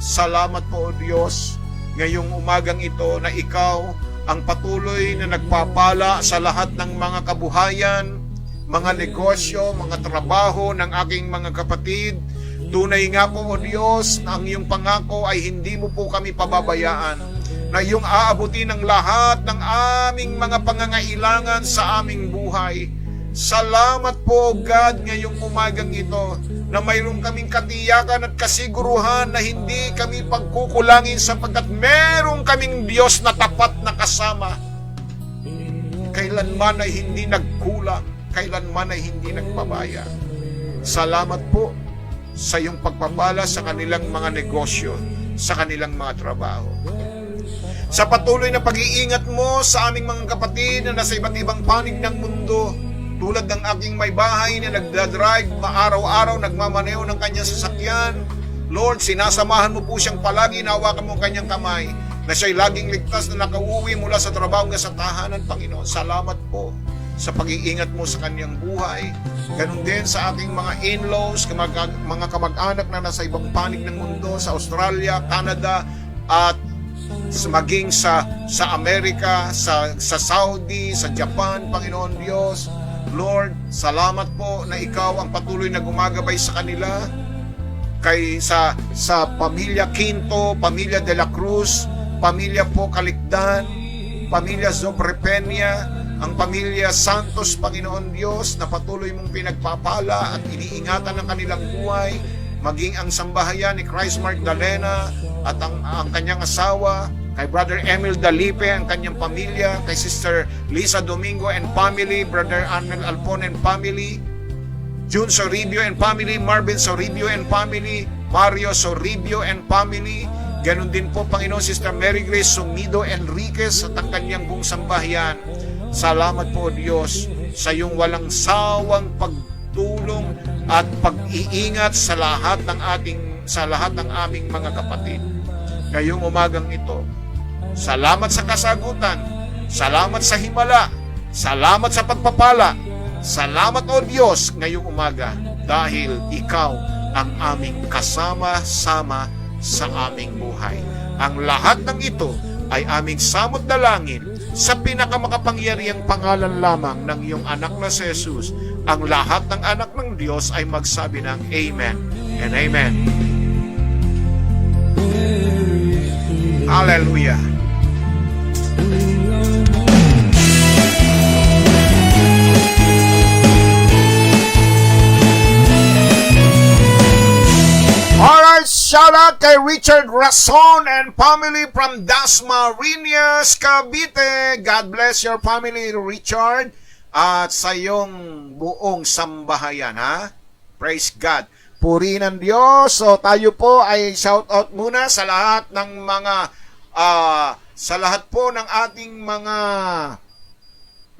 Salamat po, O Diyos, ngayong umagang ito na ikaw ang patuloy na nagpapala sa lahat ng mga kabuhayan, mga negosyo, mga trabaho ng aking mga kapatid. Tunay nga po, O Diyos, na ang iyong pangako ay hindi mo po kami pababayaan, na iyong aabutin ang lahat ng aming mga pangangailangan sa aming buhay. Salamat po, God, ngayong umagang ito, na mayroon kaming katiyakan at kasiguruhan na hindi kami pagkukulangin sapagkat mayroon kaming Diyos na tapat na kasama. Kailanman ay hindi nagkulang, kailanman ay hindi nagpabaya. Salamat po sa iyong pagpapala sa kanilang mga negosyo, sa kanilang mga trabaho. Sa patuloy na pag-iingat mo sa aming mga kapatid na nasa iba't ibang panig ng mundo, tulad ng aking may bahay na nagdadrive araw-araw, nagmamaneo ng kanyang sasakyan. Lord, sinasamahan mo po siyang palagi, nahawakan mo ang kanyang kamay, na siya'y laging ligtas na nakauwi mula sa trabaho nga sa tahanan, Panginoon. Salamat po sa pag-iingat mo sa kanyang buhay. Ganun din sa aking mga in-laws, mga kamag-anak na nasa ibang panig ng mundo, sa Australia, Canada, at maging sa Amerika, sa Saudi, sa Japan, Panginoon Diyos. Lord, salamat po na ikaw ang patuloy na gumagabay sa kanila. sa pamilya Quinto, pamilya De La Cruz, pamilya po Kalikdan, pamilya Zobrepenia, ang pamilya Santos, Panginoon Diyos, na patuloy mong pinagpapala at iniingatan ng kanilang buhay, maging ang sambahayan ni Christ Magdalena at ang kanyang asawa, kay Brother Emil Dalipe, ang kanyang pamilya, kay Sister Lisa Domingo and family, Brother Arnel Alpon and family, June Soribio and family, Marvin Soribio and family, Mario Soribio and family, ganun din po Panginoon Sister Mary Grace Sumido Enriquez at ang kanyang buong sambahayan. Salamat po Diyos sa iyong walang sawang pagtulong at pag-iingat sa lahat ng aming mga kapatid. Ngayong umagang ito, salamat sa kasagutan, salamat sa himala, salamat sa pagpapala, salamat o Diyos ngayong umaga dahil Ikaw ang aming kasama-sama sa aming buhay. Ang lahat ng ito ay aming samot dalangin sa pinakamakapangyarihang pangalan lamang ng iyong anak na si Jesus. Ang lahat ng anak ng Diyos ay magsabi ng Amen and Amen. Hallelujah. Alright, shout out kay Richard Rason and family from Dasmariñas, Cavite. God bless your family, Richard, at sa iyong buong sambahayan, ha? Praise God. Purihin ang Diyos. So tayo po ay shout out muna sa lahat ng mga sa lahat po ng ating mga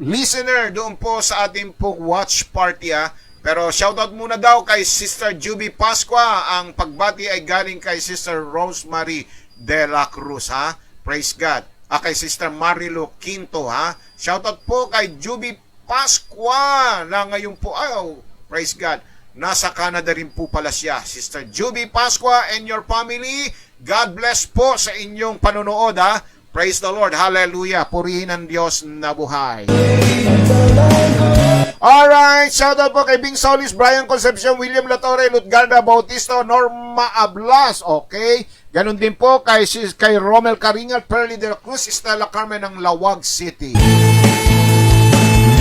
listener doon po sa ating po watch party, ha. Pero shoutout muna daw kay Sister Juby Pascua. Ang pagbati ay galing kay Sister Rosemary De La Cruz, ha? Praise God. Kay Sister Marilu Quinto, ha? Shoutout po kay Juby Pascua na ngayon po, praise God, nasa Canada rin po pala siya. Sister Juby Pascua and your family, God bless po sa inyong panonood, ha? Praise the Lord. Hallelujah. Purihin ang Diyos na buhay. Alright, shoutout po kay Bing Solis, Brian Concepcion, William Latore, Lutgarda Bautista, Norma Ablas, okay? Ganon din po kay Romel Caringal, Perly de la Cruz, Estela Carmen ng Lawag City.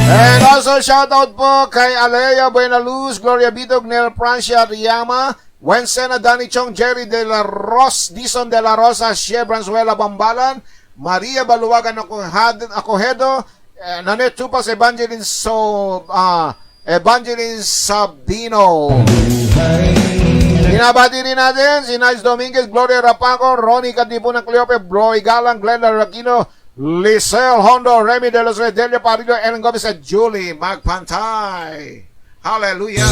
And also shoutout po kay Alea Buenaluz, Gloria Bidog, Nel Francia Riyama, Wensena Danny Chong, Jerry de la Dison de la Rosa, Shea Branzuela Bambalan, Maria Baluwagan Acohedo, Nanette Chupas, Evangeline Sabino. Binabati rin natin si Nice Dominguez, Gloria Rapaco, Ronnie Cadipo ng Cleope, Bloy Galang, Glenda Raquino, Lisel Hondo, Remy De Los Reyes, Delia Parillo, Ellen Gomez at Julie Magpantay. Hallelujah.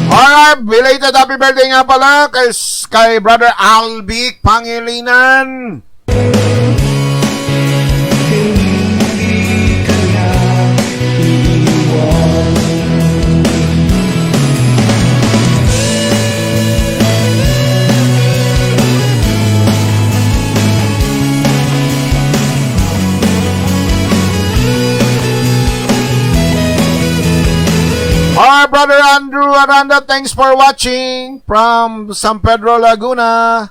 Alright, belated happy birthday nga pala kay Brother Albic Pangilinan. Alright, Brother Andrew Aranda, thanks for watching from San Pedro, Laguna.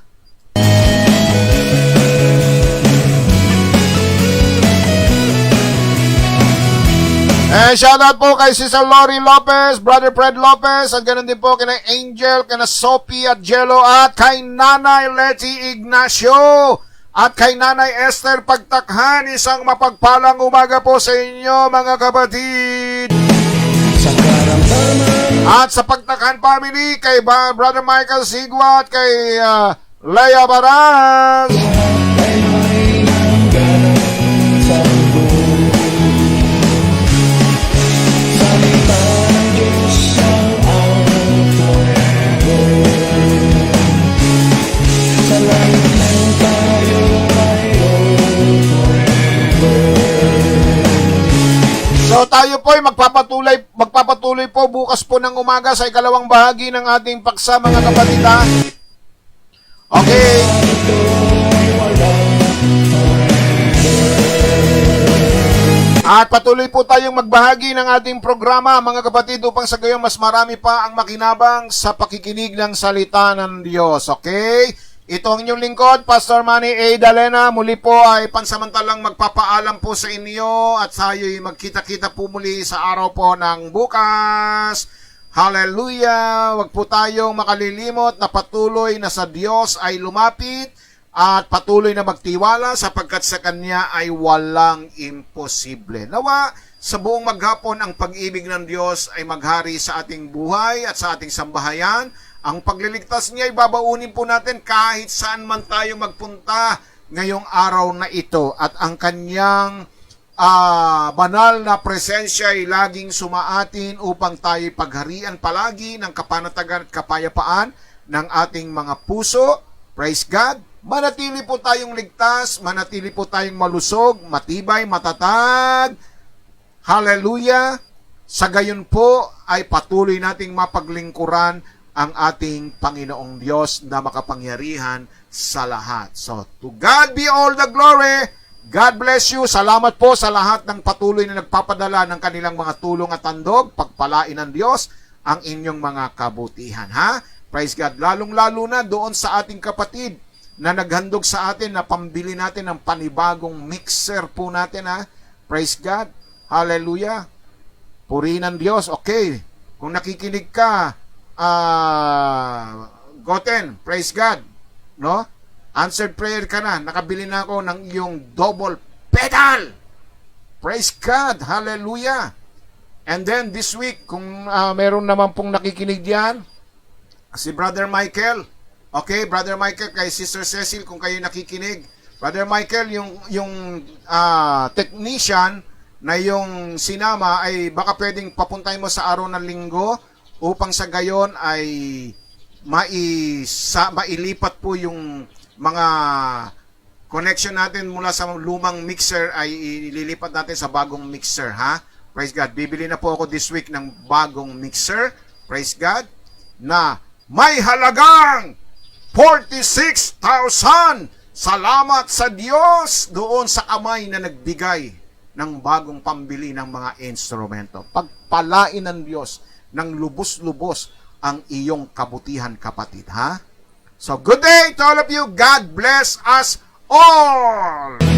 And shoutout po kay Sister Lori Lopez, Brother Fred Lopez, at ganoon din po kay Angel, kay Sophie at Jello, at kay Nanay Letty Ignacio, at kay Nanay Esther Pagtakhan. Isang mapagpalang umaga po sa inyo, mga kapatid. At sa Pagtakhan family, kay Brother Michael Sigwa at kay Leia Baraz. So So tayo po ay magpapatuloy po bukas po ng umaga sa ikalawang bahagi ng ating paksa, mga kapatid, ha? Okay. At patuloy po tayong magbahagi ng ating programa, mga kapatid, upang sa gayon mas marami pa ang makinabang sa pakikinig ng salita ng Diyos. Okay? Ito ang inyong lingkod, Pastor Manny A. Dalena. Muli po ay pansamantalang magpapaalam po sa inyo at tayo'y magkita-kita po muli sa araw po ng bukas. Hallelujah! Huwag po tayong makalilimot na patuloy na sa Diyos ay lumapit at patuloy na magtiwala sapagkat sa Kanya ay walang imposible. Nawa, sa buong maghapon ang pag-ibig ng Diyos ay maghari sa ating buhay at sa ating sambahayan. Ang pagliligtas niya ay babaunin po natin kahit saan man tayo magpunta ngayong araw na ito. At ang Kanyang banal na presensya ay laging sumaatin upang tayo pagharian palagi ng kapanatagan at kapayapaan ng ating mga puso. Praise God! Manatili po tayong ligtas, manatili po tayong malusog, matibay, matatag. Hallelujah! Sa gayon po ay patuloy nating mapaglingkuran ang ating Panginoong Diyos na makapangyarihan sa lahat. So, to God be all the glory. God bless you. Salamat po sa lahat ng patuloy na nagpapadala ng kanilang mga tulong at handog. Pagpalain ng Diyos ang inyong mga kabutihan. Ha? Praise God. Lalong-lalo na doon sa ating kapatid na naghandog sa atin na pambili natin ng panibagong mixer po natin, ha? Praise God. Hallelujah. Purihin ng Diyos. Okay. Kung nakikinig ka, Goten, praise God. No? Answered prayer ka na. Nakabili na ako ng iyong double pedal. Praise God. Hallelujah. And then this week, kung meron naman pong nakikinig diyan, si Brother Michael. Okay, Brother Michael, kay Sister Cecil, kung kayo nakikinig. Brother Michael, yung technician na yung sinama ay baka pwedeng papuntahin mo sa araw ng linggo upang sa gayon ay mailipat po yung mga connection natin mula sa lumang mixer ay ililipat natin sa bagong mixer, ha? Praise God. Bibili na po ako this week ng bagong mixer. Praise God. Na may halagang 46,000. Salamat sa Diyos doon sa kamay na nagbigay ng bagong pambili ng mga instrumento. Pagpalain ng Diyos ng lubos-lubos ang iyong kabutihan, kapatid, ha? So, good day to all of you. God bless us all!